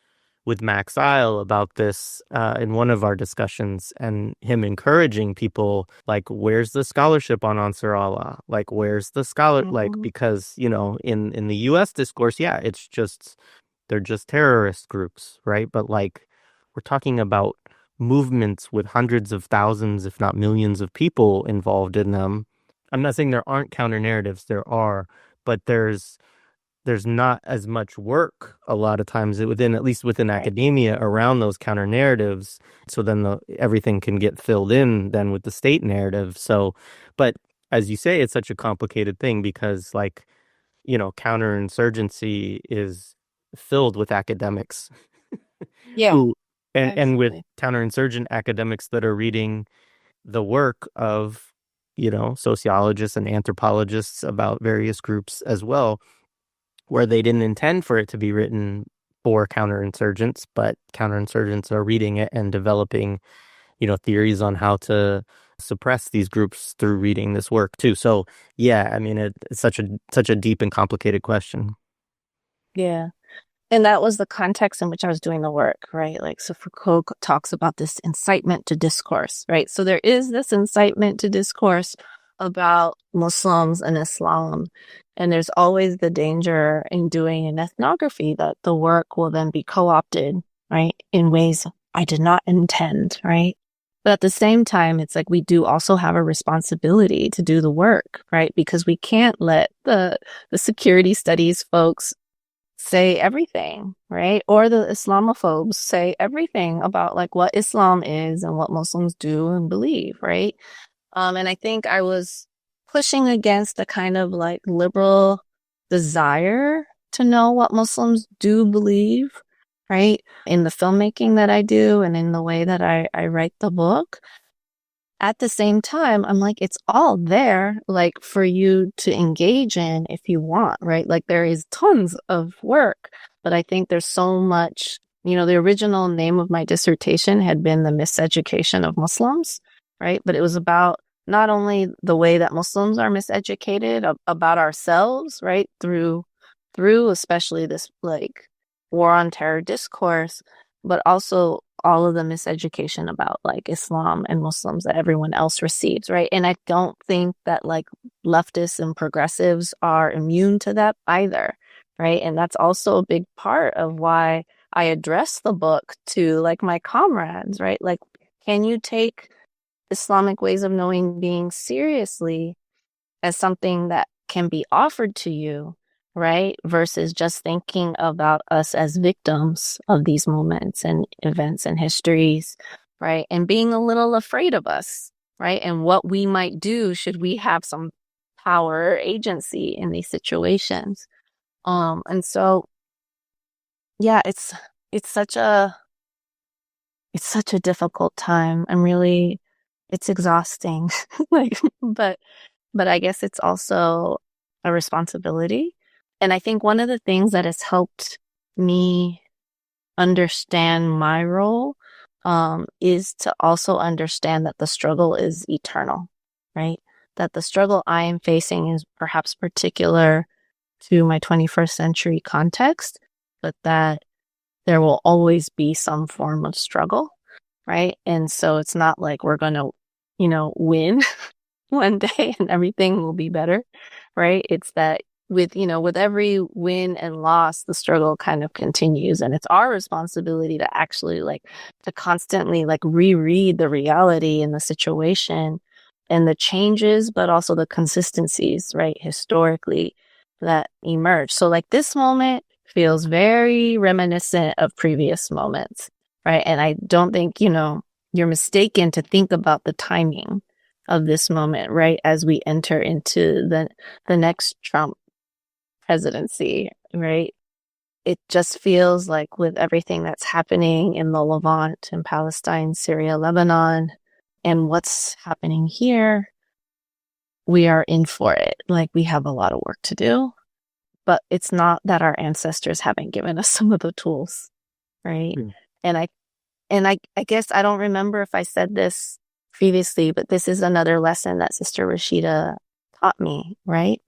with Max Isle about this in one of our discussions, and him encouraging people like, where's the scholarship on Ansar Allah? Like, where's the scholar? Like, because, in the U.S. discourse, yeah, it's just, they're just terrorist groups, right? But like, we're talking about movements with hundreds of thousands, if not millions of people involved in them. I'm not saying there aren't counter narratives, there are, but there's not as much work a lot of times at least within academia around those counter narratives. So then everything can get filled in then with the state narrative. So, but as you say, it's such a complicated thing because like, counterinsurgency is filled with academics. Yeah. And with counterinsurgent academics that are reading the work of, sociologists and anthropologists about various groups as well, where they didn't intend for it to be written for counterinsurgents, but counterinsurgents are reading it and developing, theories on how to suppress these groups through reading this work too. So yeah, I mean, it's such a deep and complicated question. Yeah. And that was the context in which I was doing the work, right? Like, so Foucault talks about this incitement to discourse, right? So there is this incitement to discourse about Muslims and Islam. And there's always the danger in doing an ethnography that the work will then be co-opted, right, in ways I did not intend, right? But at the same time, it's like we do also have a responsibility to do the work, right? Because we can't let the security studies folks say everything, right? Or the Islamophobes say everything about like what Islam is and what Muslims do and believe, right? And I think I was pushing against a kind of like liberal desire to know what Muslims do believe, right? In the filmmaking that I do and in the way that I write the book. At the same time, I'm like, it's all there, like for you to engage in if you want, right? Like there is tons of work, but I think there's so much, the original name of my dissertation had been The Miseducation of Muslims, right? But it was about not only the way that Muslims are miseducated about ourselves, right? Through especially this like war on terror discourse, but also all of the miseducation about like Islam and Muslims that everyone else receives, right? And I don't think that like leftists and progressives are immune to that either, right? And that's also a big part of why I address the book to like my comrades, right? Like, can you take Islamic ways of knowing being seriously as something that can be offered to you, right? Versus just thinking about us as victims of these moments and events and histories, right? And being a little afraid of us, right? And what we might do should we have some power or agency in these situations. And so, yeah, it's such a difficult time. It's exhausting, like, but I guess it's also a responsibility. And I think one of the things that has helped me understand my role is to also understand that the struggle is eternal, right? That the struggle I am facing is perhaps particular to my 21st century context, but that there will always be some form of struggle, right? And so it's not like we're going to, win one day and everything will be better, right? It's that with every win and loss, the struggle kind of continues. And it's our responsibility to actually to constantly reread the reality and the situation and the changes, but also the consistencies, right? Historically that emerge. So this moment feels very reminiscent of previous moments, right? And I don't think, you're mistaken to think about the timing of this moment, right? As we enter into the next Trump presidency, right? It just feels like with everything that's happening in the Levant and Palestine, Syria, Lebanon, and what's happening here, we are in for it. We have a lot of work to do, but it's not that our ancestors haven't given us some of the tools, right? Mm. And I guess I don't remember if I said this previously, but this is another lesson that Sister Rashida taught me, right?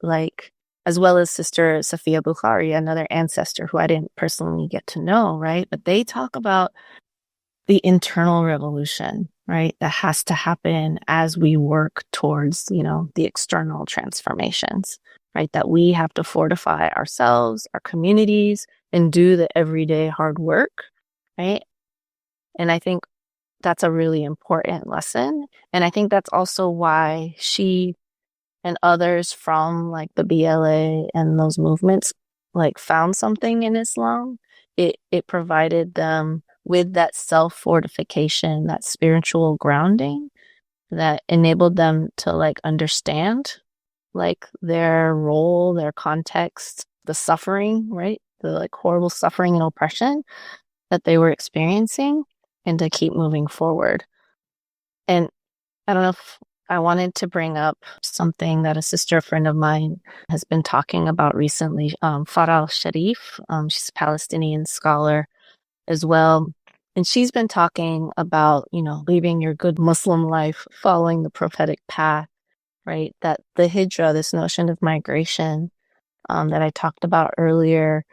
As well as Sister Safiya Bukhari, another ancestor who I didn't personally get to know, right? But they talk about the internal revolution, right? That has to happen as we work towards, the external transformations, right? That we have to fortify ourselves, our communities, and do the everyday hard work, right? And I think that's a really important lesson. And I think that's also why she and others from the BLA and those movements found something in Islam. It provided them with that self-fortification, that spiritual grounding that enabled them to understand their role, their context, the suffering, right? The horrible suffering and oppression that they were experiencing, and to keep moving forward. And I don't know if I wanted to bring up something that a sister friend of mine has been talking about recently, Farah Sharif. She's a Palestinian scholar as well. And she's been talking about, leaving your good Muslim life, following the prophetic path, right? That the hijra, this notion of migration that I talked about earlier,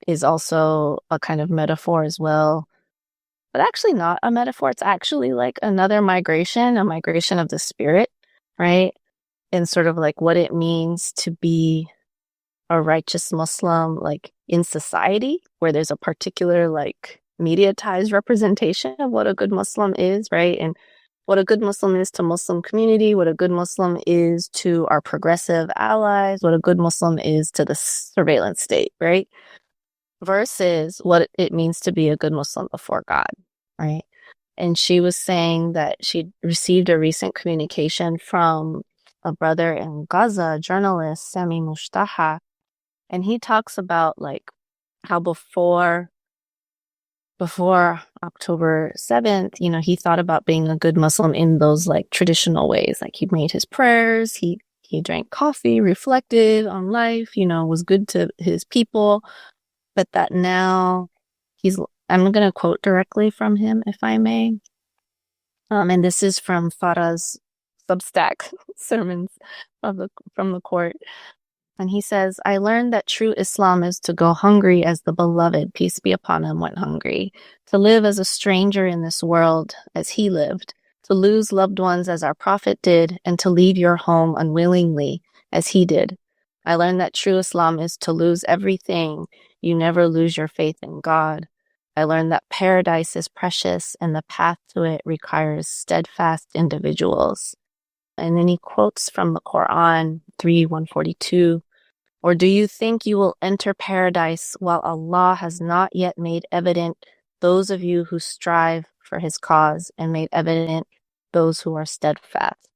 is also a kind of metaphor as well. But actually not a metaphor. It's actually another migration, a migration of the spirit, right? And sort of what it means to be a righteous Muslim, in society, where there's a particular mediatized representation of what a good Muslim is, right? And what a good Muslim is to Muslim community, what a good Muslim is to our progressive allies, what a good Muslim is to the surveillance state, right? versus what it means to be a good Muslim before God, right? And she was saying that she received a recent communication from a brother in Gaza, a journalist, Sami Mushtaha, and he talks about like how before October 7th, he thought about being a good Muslim in those like traditional ways. Like he made his prayers, he drank coffee, reflected on life, was good to his people, but that now I'm going to quote directly from him, if I may. And this is from Farah's Substack sermons from the court. And he says, I learned that true Islam is to go hungry as the beloved, peace be upon him, went hungry, to live as a stranger in this world as he lived, to lose loved ones as our prophet did, and to leave your home unwillingly as he did. I learned that true Islam is to lose everything. You never lose your faith in God. I learned that paradise is precious and the path to it requires steadfast individuals. And then he quotes from the Quran 3:142. Or do you think you will enter paradise while Allah has not yet made evident those of you who strive for his cause and made evident those who are steadfast?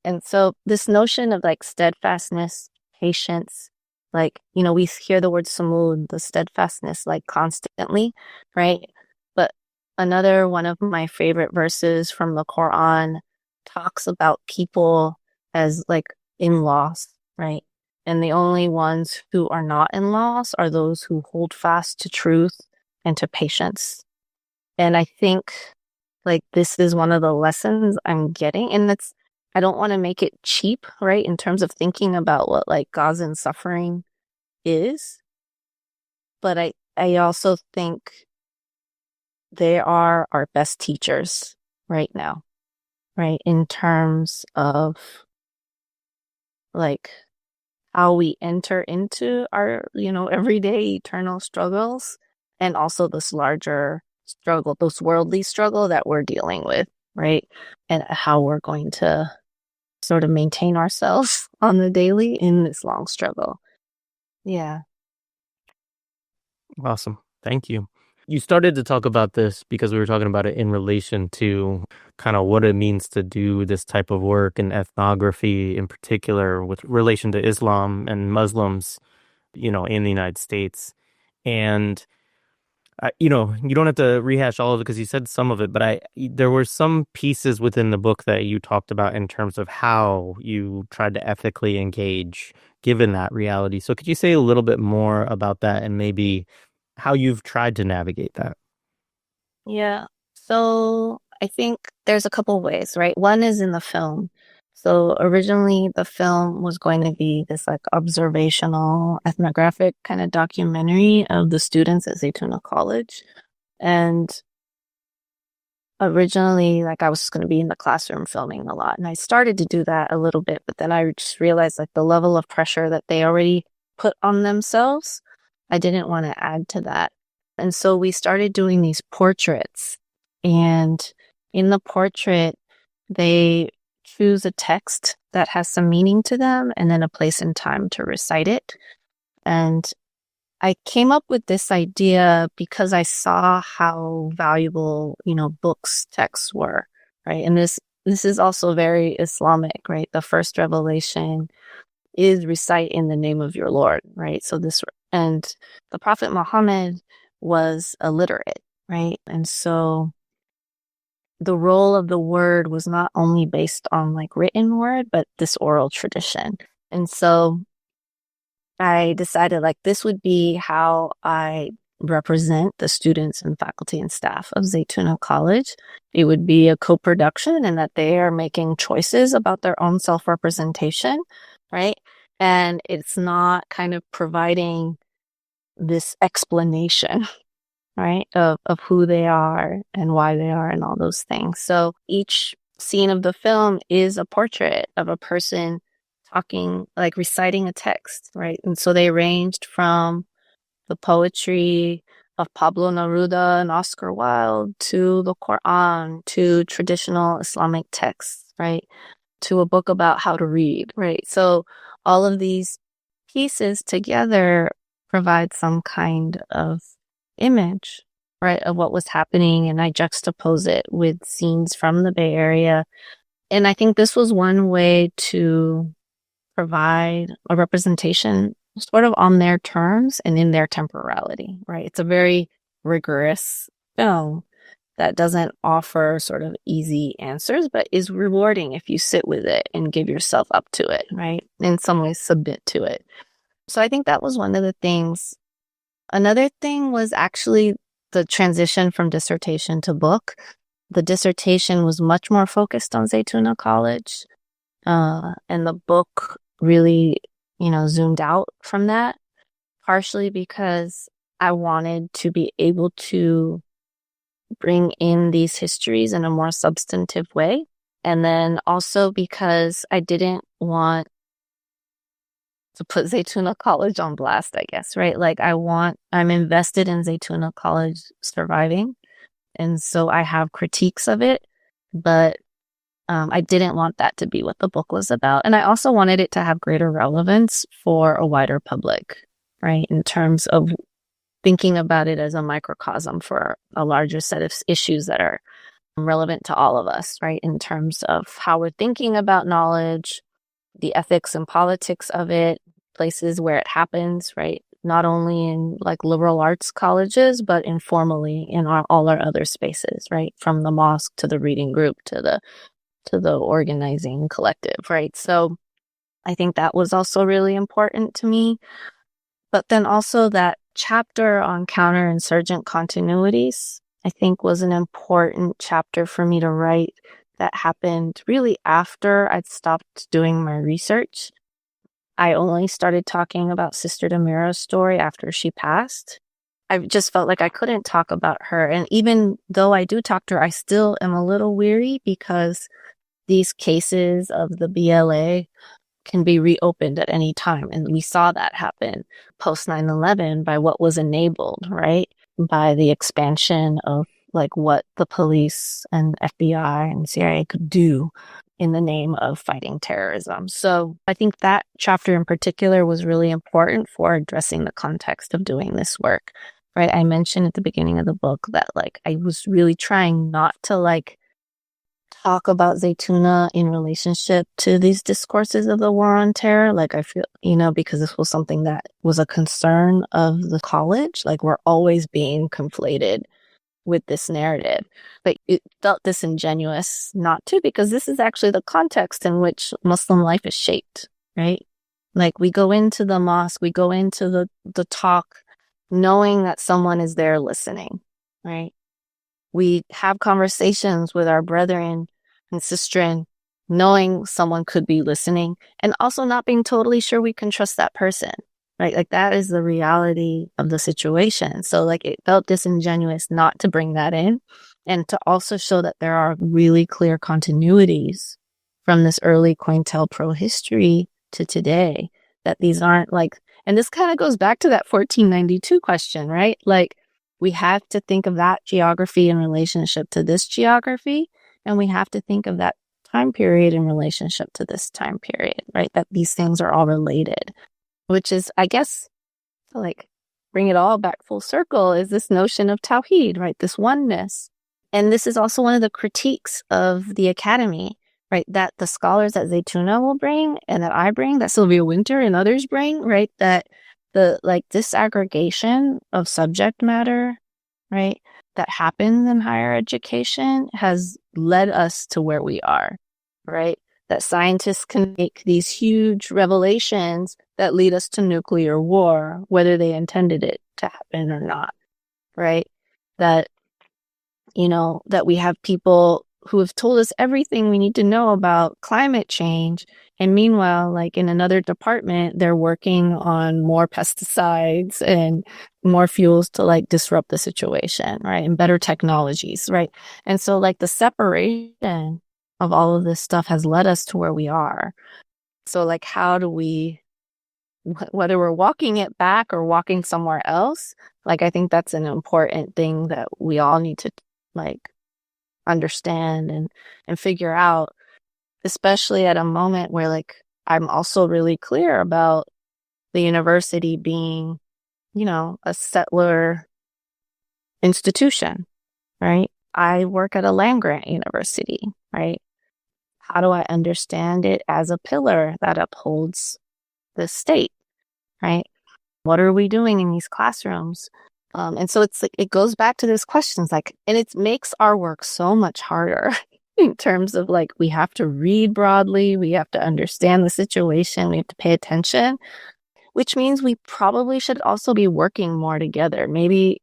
And so this notion of like steadfastness, patience, like, we hear the word samud, the steadfastness, like constantly, right? But another one of my favorite verses from the Quran talks about people as like in loss, right? And the only ones who are not in loss are those who hold fast to truth and to patience. And I think like this is one of the lessons I'm getting. And I don't want to make it cheap, right? In terms of thinking about what like Gazan suffering is. But I also think they are our best teachers right now, right? In terms of like how we enter into our, everyday eternal struggles, and also this larger struggle, this worldly struggle that we're dealing with, right? And how we're going to sort of maintain ourselves on the daily in this long struggle. Yeah. Awesome. Thank you. You started to talk about this because we were talking about it in relation to kind of what it means to do this type of work in ethnography, in particular with relation to Islam and Muslims, in the United States. And, you don't have to rehash all of it because you said some of it, but there were some pieces within the book that you talked about in terms of how you tried to ethically engage given that reality. So could you say a little bit more about that and maybe how you've tried to navigate that? Yeah. So I think there's a couple ways, right? One is in the film. So originally the film was going to be this like observational ethnographic kind of documentary of the students at Zaytuna College. And originally, like I was just going to be in the classroom filming a lot. And I started to do that a little bit, but then I just realized like the level of pressure that they already put on themselves, I didn't want to add to that. And so we started doing these portraits. And in the portrait, they choose a text that has some meaning to them and then a place and time to recite it. And I came up with this idea because I saw how valuable, books, texts were, right? And this is also very Islamic, right? The first revelation is recite in the name of your Lord, right? And the Prophet Muhammad was illiterate, right? And so the role of the word was not only based on like written word, but this oral tradition. And so I decided like this would be how I represent the students and faculty and staff of Zaytuna College. It would be a co-production and that they are making choices about their own self-representation, right? And it's not kind of providing this explanation, right, of who they are and why they are and all those things. So each scene of the film is a portrait of a person talking, like reciting a text, right? And so they ranged from the poetry of Pablo Neruda and Oscar Wilde to the Quran, to traditional Islamic texts, right? To a book about how to read, right? So all of these pieces together provide some kind of image, right, of what was happening, and I juxtapose it with scenes from the Bay Area. And I think this was one way to provide a representation sort of on their terms and in their temporality, right? It's a very rigorous film that doesn't offer sort of easy answers, but is rewarding if you sit with it and give yourself up to it, right? In some ways, submit to it. So I think that was one of the things. Another thing was actually the transition from dissertation to book. The dissertation was much more focused on Zaytuna College, and the book really, zoomed out from that, partially because I wanted to be able to bring in these histories in a more substantive way. And then also because I didn't want to put Zaytuna College on blast, I guess, right? Like I'm invested in Zaytuna College surviving. And so I have critiques of it, but I didn't want that to be what the book was about. And I also wanted it to have greater relevance for a wider public, right? In terms of thinking about it as a microcosm for a larger set of issues that are relevant to all of us, right? In terms of how we're thinking about knowledge, the ethics and politics of it, places where it happens, right? Not only in like liberal arts colleges, but informally in all our other spaces, right? From the mosque to the reading group to the organizing collective, right? So I think that was also really important to me. But then also that chapter on counterinsurgent continuities, I think was an important chapter for me to write that happened really after I'd stopped doing my research. I only started talking about Sister Damira's story after she passed. I just felt like I couldn't talk about her. And even though I do talk to her, I still am a little weary because these cases of the BLA can be reopened at any time. And we saw that happen post 9/11 by what was enabled, right? By the expansion of like what the police and FBI and CIA could do in the name of fighting terrorism. So I think that chapter in particular was really important for addressing the context of doing this work, right? I mentioned at the beginning of the book that like I was really trying not to like talk about Zaytuna in relationship to these discourses of the war on terror. Like I feel, because this was something that was a concern of the college. Like we're always being conflated with this narrative. But it felt disingenuous not to, because this is actually the context in which Muslim life is shaped, right? Like we go into the mosque, we go into the talk knowing that someone is there listening, right? We have conversations with our brethren and sistren, knowing someone could be listening and also not being totally sure we can trust that person, right? Like that is the reality of the situation. So like it felt disingenuous not to bring that in and to also show that there are really clear continuities from this early COINTELPRO history to today, that these aren't like, and this kind of goes back to that 1492 question, right? Like, we have to think of that geography in relationship to this geography, and we have to think of that time period in relationship to this time period, right? That these things are all related, which is, I guess, like bring it all back full circle is this notion of Tawheed, right? This oneness. And this is also one of the critiques of the academy, right? That the scholars that Zaytuna will bring and that I bring, that Sylvia Winter and others bring, right? That the like disaggregation of subject matter, right, that happens in higher education has led us to where we are, right? That scientists can make these huge revelations that lead us to nuclear war, whether they intended it to happen or not, right? That, that we have people who have told us everything we need to know about climate change. And meanwhile, like in another department, they're working on more pesticides and more fuels to like disrupt the situation, right? And better technologies, right? And so like the separation of all of this stuff has led us to where we are. So like, how do we, whether we're walking it back or walking somewhere else, like, I think that's an important thing that we all need to like understand and figure out, especially at a moment where like I'm also really clear about the university being a settler institution, right? I work at a land-grant university, right? How do I understand it as a pillar that upholds the state, right? What are we doing in these classrooms? And so it's like, it goes back to these questions, like, and it makes our work so much harder in terms of like, we have to read broadly, we have to understand the situation, we have to pay attention, which means we probably should also be working more together. Maybe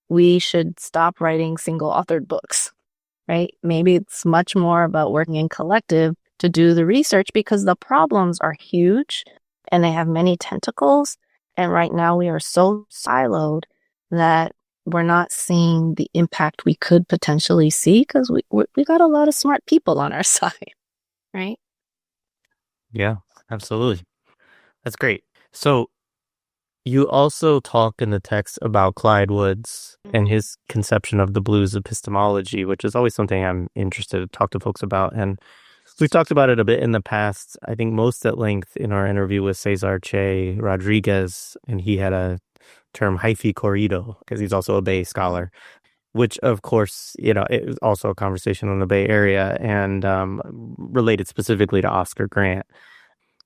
we should stop writing single authored books, right? Maybe it's much more about working in collective to do the research because the problems are huge and they have many tentacles. And right now we are so siloed that we're not seeing the impact we could potentially see because we got a lot of smart people on our side, right? Yeah, absolutely. That's great. So you also talk in the text about Clyde Woods and his conception of the blues epistemology, which is always something I'm interested to talk to folks about. And we've talked about it a bit in the past, I think most at length in our interview with Cesar Che Rodriguez, and he had a term hyphy corrido because he's also a Bay scholar, which of course, it was also a conversation on the Bay Area and related specifically to Oscar Grant.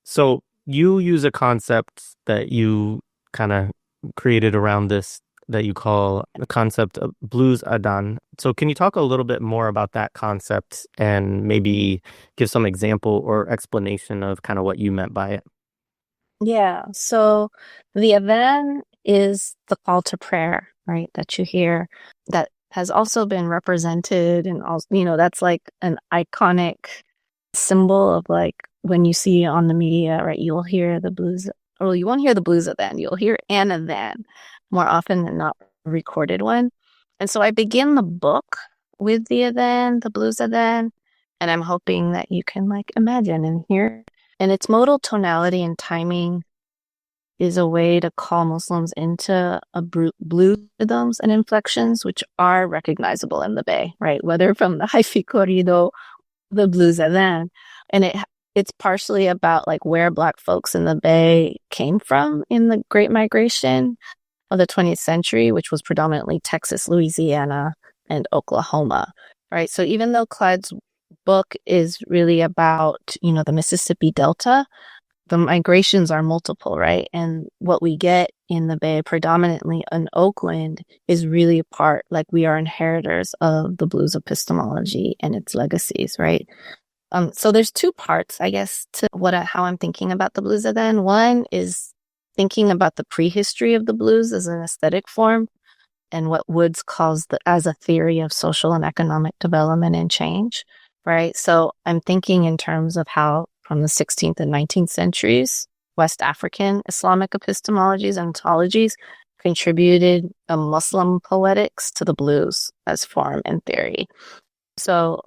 So you use a concept that you kind of created around this that you call the concept of Blues Adhan. So can you talk a little bit more about that concept and maybe give some example or explanation of kind of what you meant by it? Yeah. So the Adhan is the call to prayer, right? That you hear that has also been represented and also, that's like an iconic symbol of like when you see on the media, right? You'll hear the blues, or you won't hear the blues Adhan. You'll hear an Adhan more often than not, a recorded one. And so I begin the book with the Adhan, the blues Adhan, and I'm hoping that you can like imagine and hear. And its modal tonality and timing is a way to call Muslims into blues rhythms and inflections, which are recognizable in the Bay, right? Whether from the hyphy corrido, the blues Adhan, and it's partially about like where Black folks in the Bay came from in the Great Migration of the 20th century, which was predominantly Texas, Louisiana, and Oklahoma, right? So even though Clyde's book is really about, the Mississippi Delta, the migrations are multiple, right? And what we get in the Bay, predominantly in Oakland, is really a part, like we are inheritors of the blues epistemology and its legacies, right? So there's two parts, I guess, to how I'm thinking about the blues Adhan. One is thinking about the prehistory of the blues as an aesthetic form and what Woods calls as a theory of social and economic development and change, right? So I'm thinking in terms of how from the 16th and 19th centuries, West African Islamic epistemologies and ontologies contributed a Muslim poetics to the blues as form and theory. So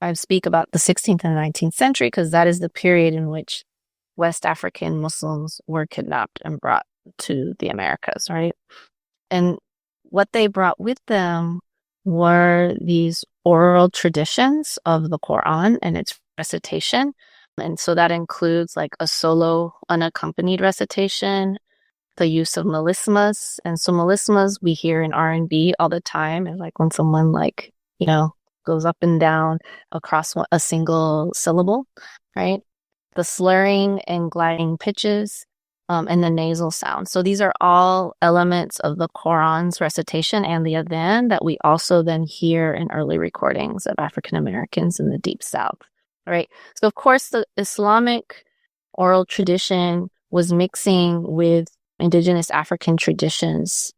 I speak about the 16th and 19th century because that is the period in which West African Muslims were kidnapped and brought to the Americas, right? And what they brought with them were these oral traditions of the Quran and its recitation. And so that includes like a solo unaccompanied recitation, the use of melismas. And so melismas we hear in R&B all the time. And like when someone goes up and down across a single syllable, right? The slurring and gliding pitches, and the nasal sound. So these are all elements of the Quran's recitation and the Adhan that we also then hear in early recordings of African Americans in the Deep South, right? So of course the Islamic oral tradition was mixing with indigenous African traditions,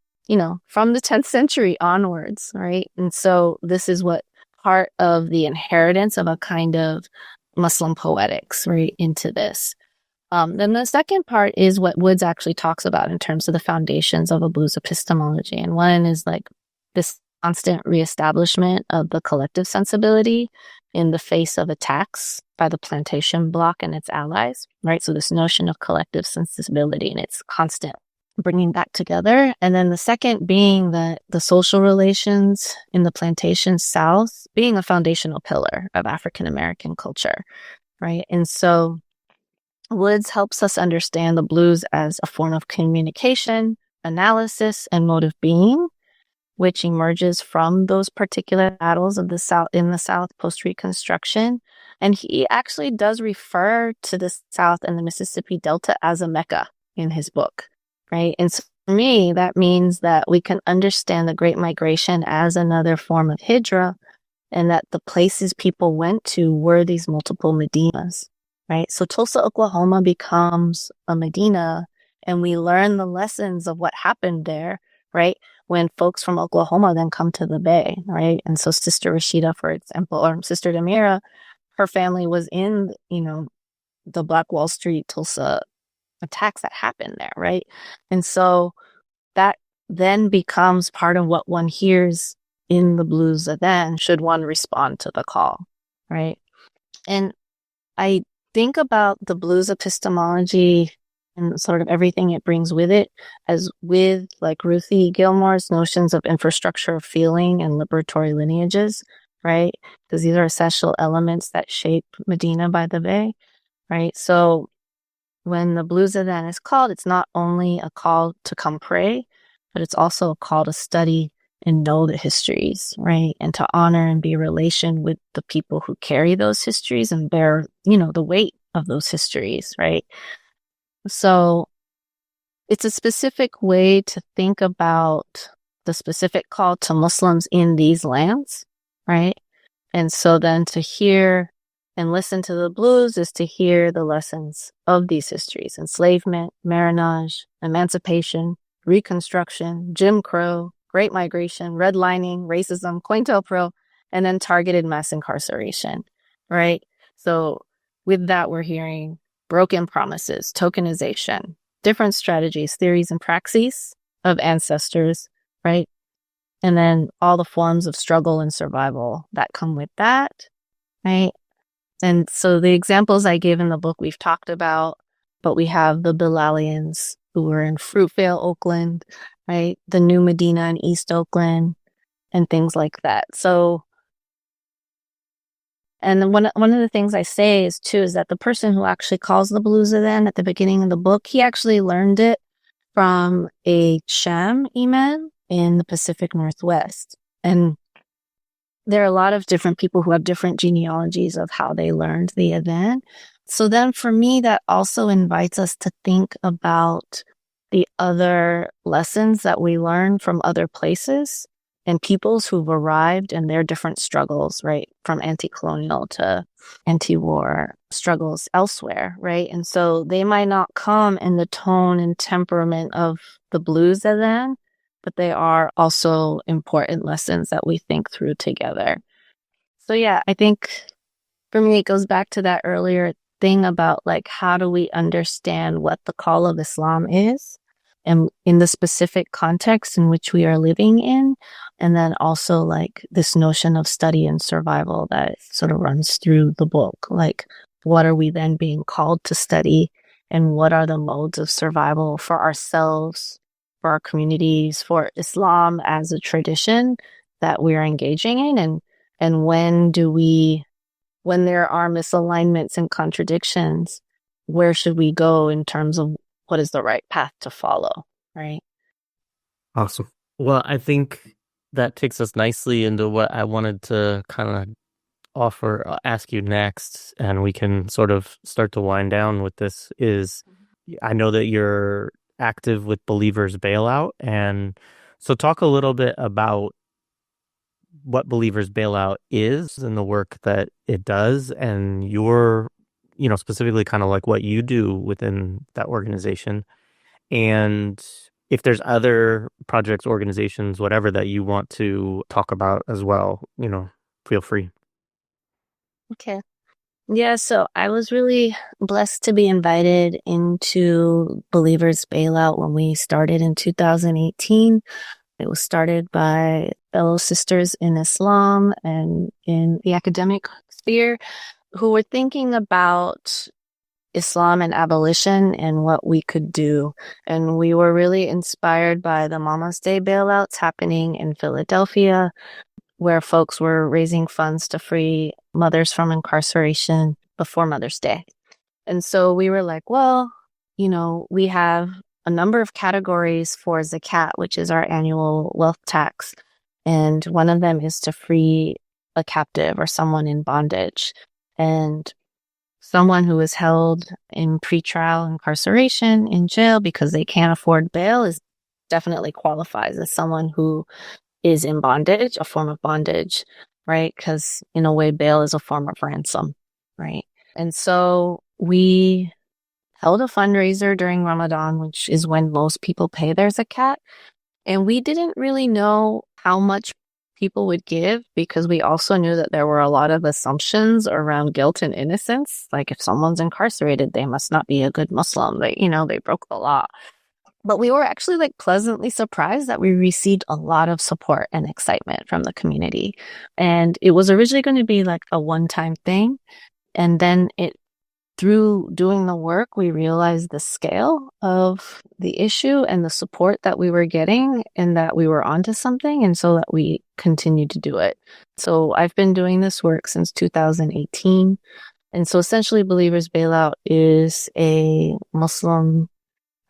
from the 10th century onwards, right? And so this is what part of the inheritance of a kind of Muslim poetics, right, into this. Then the second part is what Woods actually talks about in terms of the foundations of a blues epistemology. And one is like this constant reestablishment of the collective sensibility in the face of attacks by the plantation bloc and its allies, right? So this notion of collective sensibility and its constant bringing that together. And then the second being that the social relations in the plantation South being a foundational pillar of African American culture, right? And so Woods helps us understand the blues as a form of communication, analysis and mode of being, which emerges from those particular battles of the South in the South post-Reconstruction. And he actually does refer to the South and the Mississippi Delta as a Mecca in his book, right? And so for me, that means that we can understand the Great Migration as another form of hijra, and that the places people went to were these multiple Medinas, right? So Tulsa, Oklahoma becomes a Medina, and we learn the lessons of what happened there, right? When folks from Oklahoma then come to the Bay, right? And so Sister Rashida, for example, or Sister Damira, her family was in, the Black Wall Street, Tulsa attacks that happened there, right? And so that then becomes part of what one hears in the Blues Adhan, should one respond to the call, right? And I think about the blues epistemology and sort of everything it brings with it, as with like Ruthie Gilmore's notions of infrastructure of feeling and liberatory lineages, right? Because these are essential elements that shape Medina by the Bay, right? So when the Blues Adhan is called, it's not only a call to come pray, but it's also a call to study and know the histories, right? And to honor and be in relation with the people who carry those histories and bear, the weight of those histories, right? So it's a specific way to think about the specific call to Muslims in these lands, right? And so then to hear and listen to the blues is to hear the lessons of these histories: enslavement, marriage, emancipation, Reconstruction, Jim Crow, Great Migration, redlining, racism, COINTELPRO, and then targeted mass incarceration, right? So with that, we're hearing broken promises, tokenization, different strategies, theories, and praxis of ancestors, right? And then all the forms of struggle and survival that come with that, right? And so the examples I gave in the book we've talked about, but we have the Bilalians who were in Fruitvale, Oakland, right? The New Medina in East Oakland, and things like that. So, and then one of the things I say is that the person who actually calls the Blues Adhan at the beginning of the book, he actually learned it from a Sham imam in the Pacific Northwest. And there are a lot of different people who have different genealogies of how they learned the Adhan. So then for me, that also invites us to think about the other lessons that we learn from other places and peoples who've arrived and their different struggles, right? From anti-colonial to anti-war struggles elsewhere, right? And so they might not come in the tone and temperament of the Blues Adhan, but they are also important lessons that we think through together. So yeah, I think for me, it goes back to that earlier thing about like, how do we understand what the call of Islam is and in the specific context in which we are living in? And then also like this notion of study and survival that sort of runs through the book. Like, what are we then being called to study? And what are the modes of survival for ourselves, for our communities, for Islam as a tradition that we're engaging in? And when there are misalignments and contradictions, where should we go in terms of what is the right path to follow, right? Awesome. Well, I think that takes us nicely into what I wanted to kind of ask you next, and we can sort of start to wind down with this is, I know that you're active with Believers Bailout, and so talk a little bit about what Believers Bailout is and the work that it does, and your, specifically kind of like what you do within that organization. And if there's other projects, organizations, whatever that you want to talk about as well, feel free. Okay. Yeah, so I was really blessed to be invited into Believers Bailout when we started in 2018. It was started by fellow sisters in Islam and in the academic sphere who were thinking about Islam and abolition and what we could do. And we were really inspired by the Mama's Day bailouts happening in Philadelphia, where folks were raising funds to free mothers from incarceration before Mother's Day. And so we were like, well, we have a number of categories for zakat, which is our annual wealth tax. And one of them is to free a captive or someone in bondage. And someone who is held in pretrial incarceration in jail because they can't afford bail is definitely qualifies as someone who is in bondage, a form of bondage, right? Because in a way, bail is a form of ransom, right? And so we held a fundraiser during Ramadan, which is when most people pay their zakat. And we didn't really know how much people would give because we also knew that there were a lot of assumptions around guilt and innocence. Like if someone's incarcerated, they must not be a good Muslim. They broke the law. But we were actually like pleasantly surprised that we received a lot of support and excitement from the community. And it was originally going to be like a one-time thing. And then through doing the work, we realized the scale of the issue and the support that we were getting and that we were onto something. And so that we continued to do it. So I've been doing this work since 2018. And so essentially Believers Bailout is a Muslim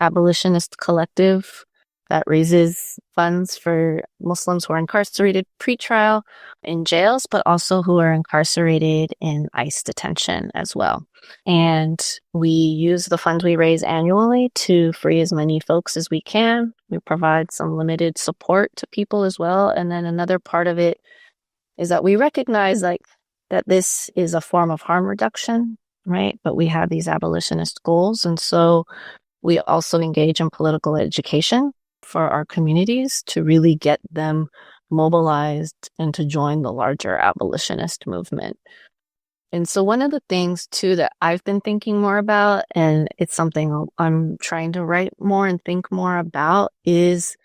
abolitionist collective that raises funds for Muslims who are incarcerated pre-trial in jails, but also who are incarcerated in ICE detention as well. And we use the funds we raise annually to free as many folks as we can. We provide some limited support to people as well. And then another part of it is that we recognize that this is a form of harm reduction, right? But we have these abolitionist goals. And so we also engage in political education for our communities to really get them mobilized and to join the larger abolitionist movement. And so one of the things, too, that I've been thinking more about, and it's something I'm trying to write more and think more about, is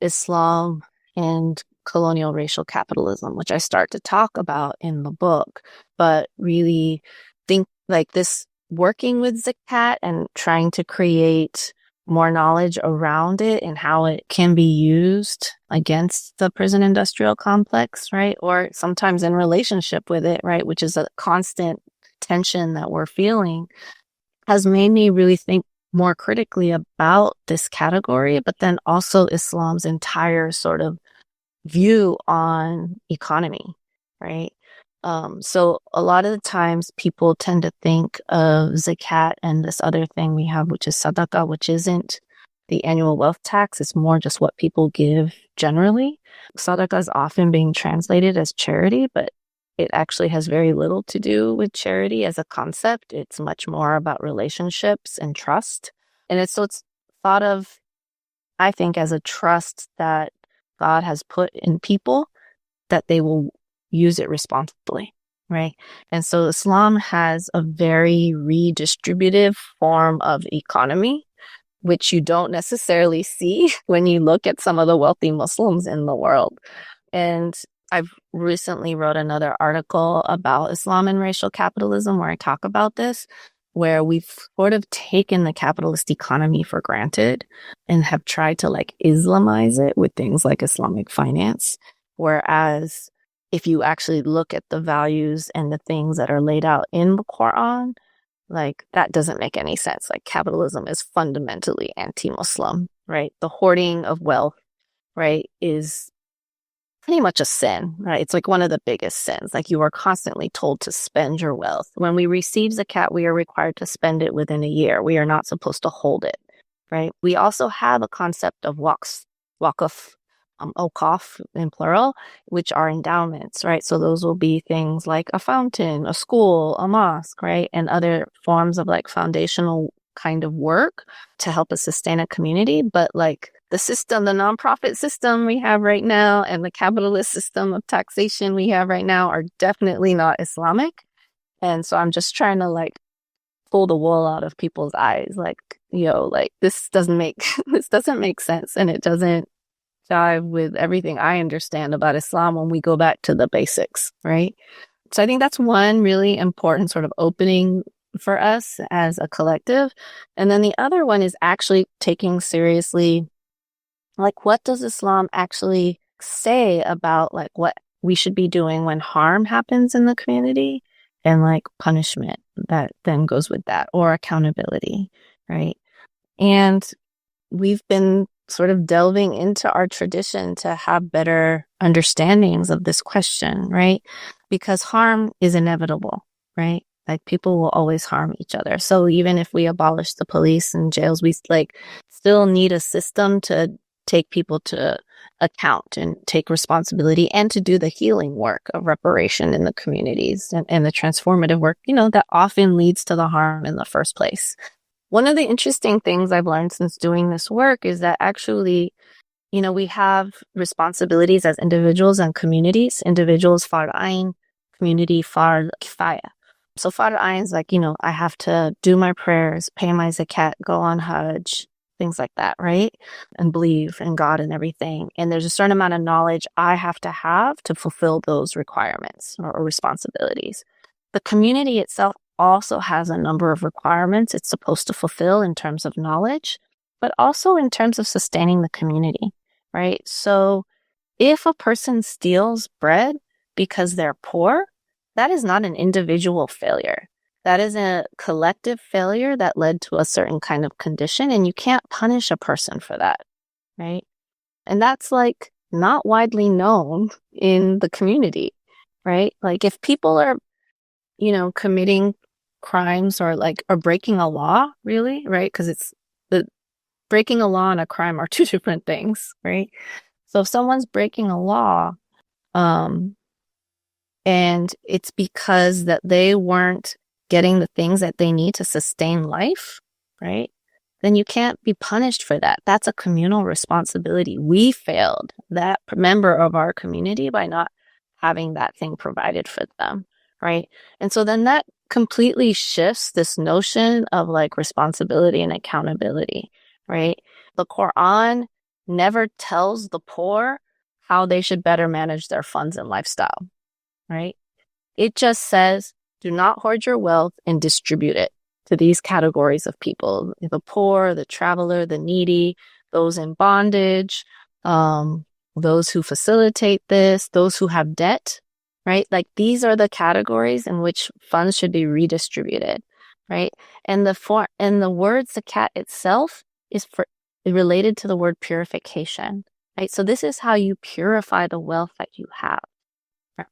Islam and colonial racial capitalism, which I start to talk about in the book, but really think like this working with zakat and trying to create more knowledge around it and how it can be used against the prison industrial complex, right? Or sometimes in relationship with it, right? Which is a constant tension that we're feeling, has made me really think more critically about this category, but then also Islam's entire sort of view on economy, right? So a lot of the times people tend to think of zakat and this other thing we have, which is sadaqah, which isn't the annual wealth tax. It's more just what people give generally. Sadaqah is often being translated as charity, but it actually has very little to do with charity as a concept. It's much more about relationships and trust. And it's thought of, I think, as a trust that God has put in people that they will use it responsibly, right? And so Islam has a very redistributive form of economy, which you don't necessarily see when you look at some of the wealthy Muslims in the world. And I've recently wrote another article about Islam and racial capitalism where I talk about this, where we've sort of taken the capitalist economy for granted and have tried to like Islamize it with things like Islamic finance. Whereas if you actually look at the values and the things that are laid out in the Quran, like that doesn't make any sense. Like capitalism is fundamentally anti-Muslim, right? The hoarding of wealth, right, is pretty much a sin, right? It's like one of the biggest sins. Like you are constantly told to spend your wealth. When we receive zakat, we are required to spend it within a year. We are not supposed to hold it, right? We also have a concept of waqf, awqaf in plural, which are endowments, right? So those will be things like a fountain, a school, a mosque, right? And other forms of like foundational kind of work to help us sustain a community. But like the system, the nonprofit system we have right now and the capitalist system of taxation we have right now are definitely not Islamic. And so I'm just trying to like pull the wool out of people's eyes. Like, like this doesn't make sense. And it doesn't jive with everything I understand about Islam when we go back to the basics, right? So I think that's one really important sort of opening for us as a collective. And then the other one is actually taking seriously, like, what does Islam actually say about like what we should be doing when harm happens in the community and like punishment that then goes with that or accountability, right? And we've been sort of delving into our tradition to have better understandings of this question, right? Because harm is inevitable, right? Like people will always harm each other. So even if we abolish the police and jails, we like still need a system to take people to account and take responsibility and to do the healing work of reparation in the communities and the transformative work, that often leads to the harm in the first place. One of the interesting things I've learned since doing this work is that actually, we have responsibilities as individuals and communities. Individuals, fard ayn, community, fard kifaya. So fard ayn is like, I have to do my prayers, pay my zakat, go on Hajj, things like that, right? And believe in God and everything. And there's a certain amount of knowledge I have to fulfill those requirements or responsibilities. The community itself also has a number of requirements it's supposed to fulfill in terms of knowledge, but also in terms of sustaining the community, right? So if a person steals bread because they're poor, that is not an individual failure. That is a collective failure that led to a certain kind of condition, and you can't punish a person for that, right? And that's like not widely known in the community, right? Like if people are, committing crimes or breaking a law, really, right? Because it's the breaking a law and a crime are two different things, right? So if someone's breaking a law, and it's because that they weren't getting the things that they need to sustain life, right? Then you can't be punished for that. That's a communal responsibility. We failed that member of our community by not having that thing provided for them, right? And so then that completely shifts this notion of responsibility and accountability, right? The Quran never tells the poor how they should better manage their funds and lifestyle, right? It just says, do not hoard your wealth and distribute it to these categories of people: the poor, the traveler, the needy, those in bondage, those who facilitate this, those who have debt, right? These are the categories in which funds should be redistributed, right? And the word zakat itself is related to the word purification, right? So this is how you purify the wealth that you have,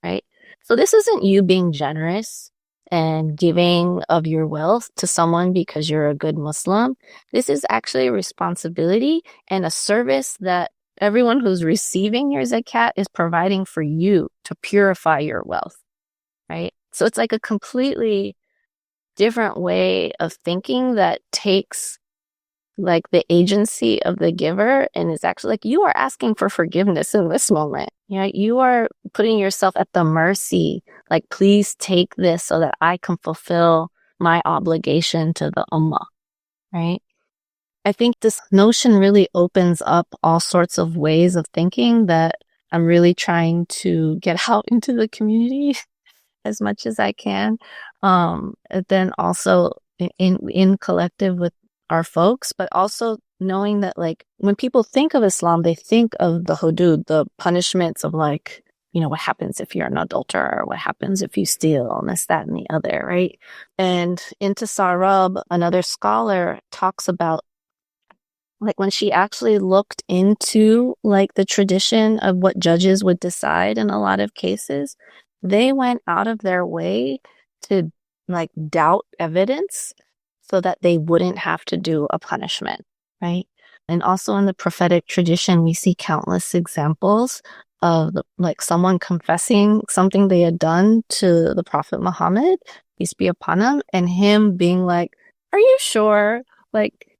right? So this isn't you being generous and giving of your wealth to someone because you're a good Muslim. This is actually a responsibility and a service that everyone who's receiving your zakat is providing for you to purify your wealth, right? So it's like a completely different way of thinking that takes the agency of the giver and is actually you are asking for forgiveness in this moment. You are putting yourself at the mercy, please take this so that I can fulfill my obligation to the ummah, right? I think this notion really opens up all sorts of ways of thinking that I'm really trying to get out into the community as much as I can. Then also in collective with our folks, but also knowing that when people think of Islam, they think of the hudud, the punishments of what happens if you're an adulterer, what happens if you steal, and this, that, and the other, right? And Intisar Rab, another scholar, talks about when she actually looked into the tradition of what judges would decide in a lot of cases, they went out of their way to doubt evidence so that they wouldn't have to do a punishment, right? And also in the prophetic tradition, we see countless examples of someone confessing something they had done to the Prophet Muhammad, peace be upon him, and him being are you sure?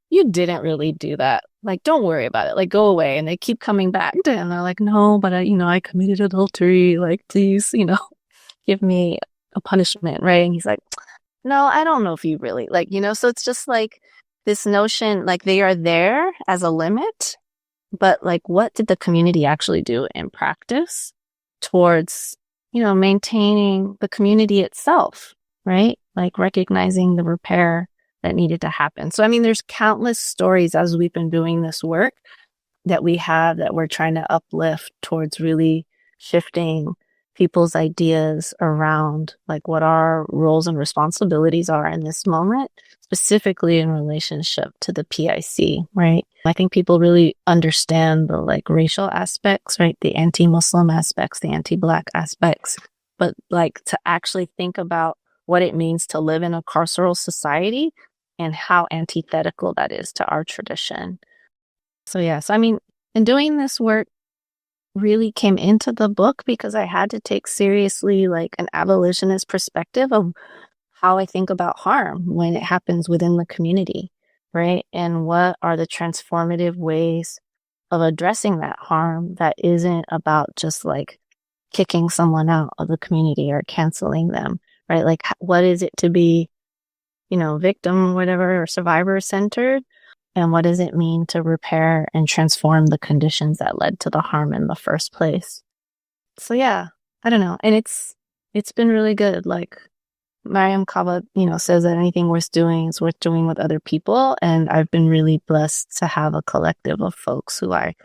You didn't really do that. Don't worry about it. Go away. And they keep coming back to him. They're no, but I committed adultery. Please, give me a punishment, right? And he's no, I don't know if you really so it's just this notion, they are there as a limit, but what did the community actually do in practice towards, maintaining the community itself, right? Recognizing the repair that needed to happen. So, there's countless stories as we've been doing this work that we have that we're trying to uplift towards really shifting people's ideas around like what our roles and responsibilities are in this moment, specifically in relationship to the PIC, right? I think people really understand the like racial aspects, right? The anti-Muslim aspects, the anti-Black aspects, but like to actually think about what it means to live in a carceral society and how antithetical that is to our tradition. So yes, I mean, and doing this work really came into the book because I had to take seriously like an abolitionist perspective of how I think about harm when it happens within the community, right? And what are the transformative ways of addressing that harm that isn't about just like kicking someone out of the community or canceling them, right? Like what is it to be, victim, whatever, or survivor centered? And what does it mean to repair and transform the conditions that led to the harm in the first place? So yeah, I don't know. And it's been really good. Like Maryam Kaba, says that anything worth doing is worth doing with other people. And I've been really blessed to have a collective of folks who I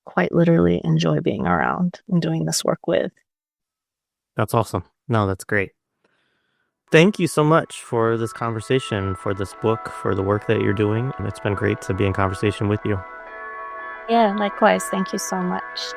quite literally enjoy being around and doing this work with. That's awesome. No, that's great. Thank you so much for this conversation, for this book, for the work that you're doing. It's been great to be in conversation with you. Yeah, likewise. Thank you so much.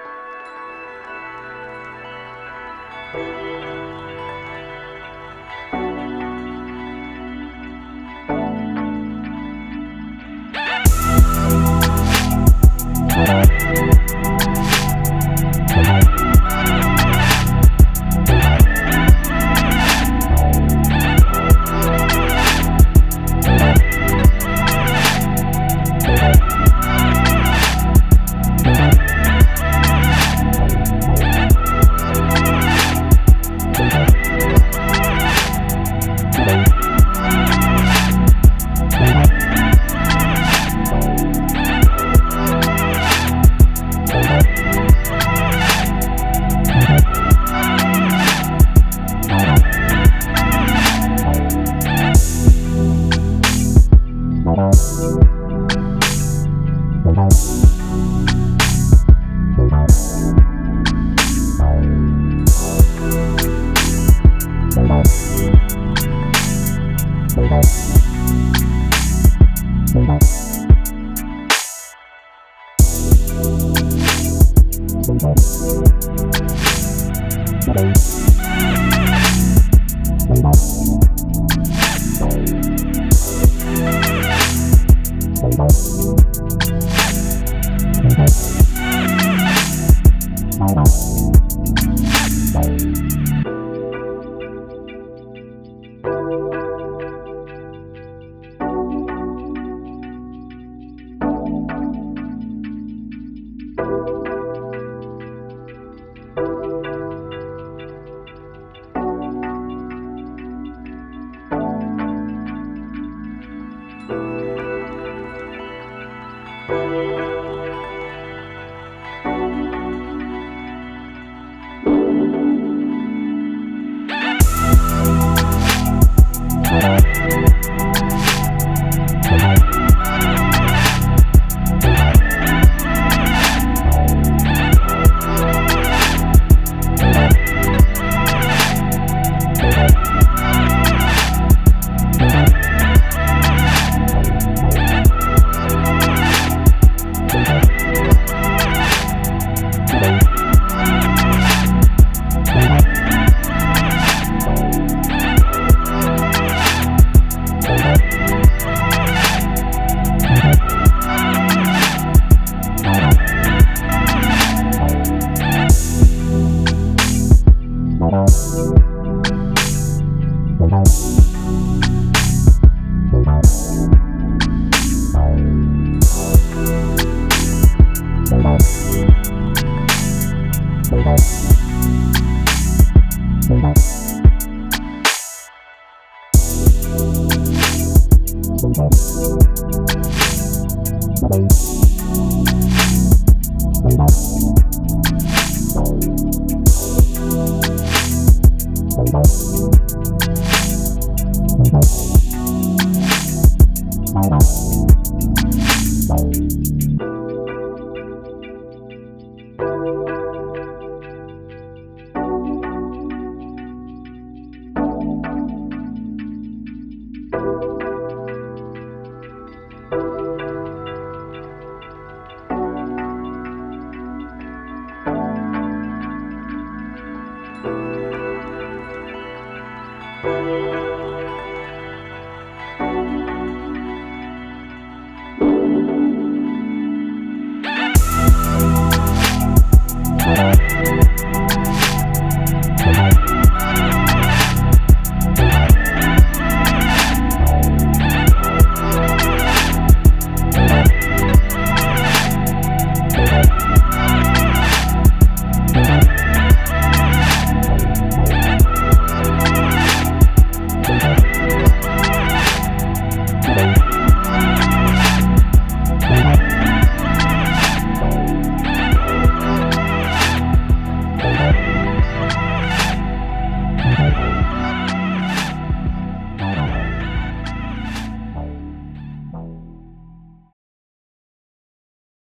Bye.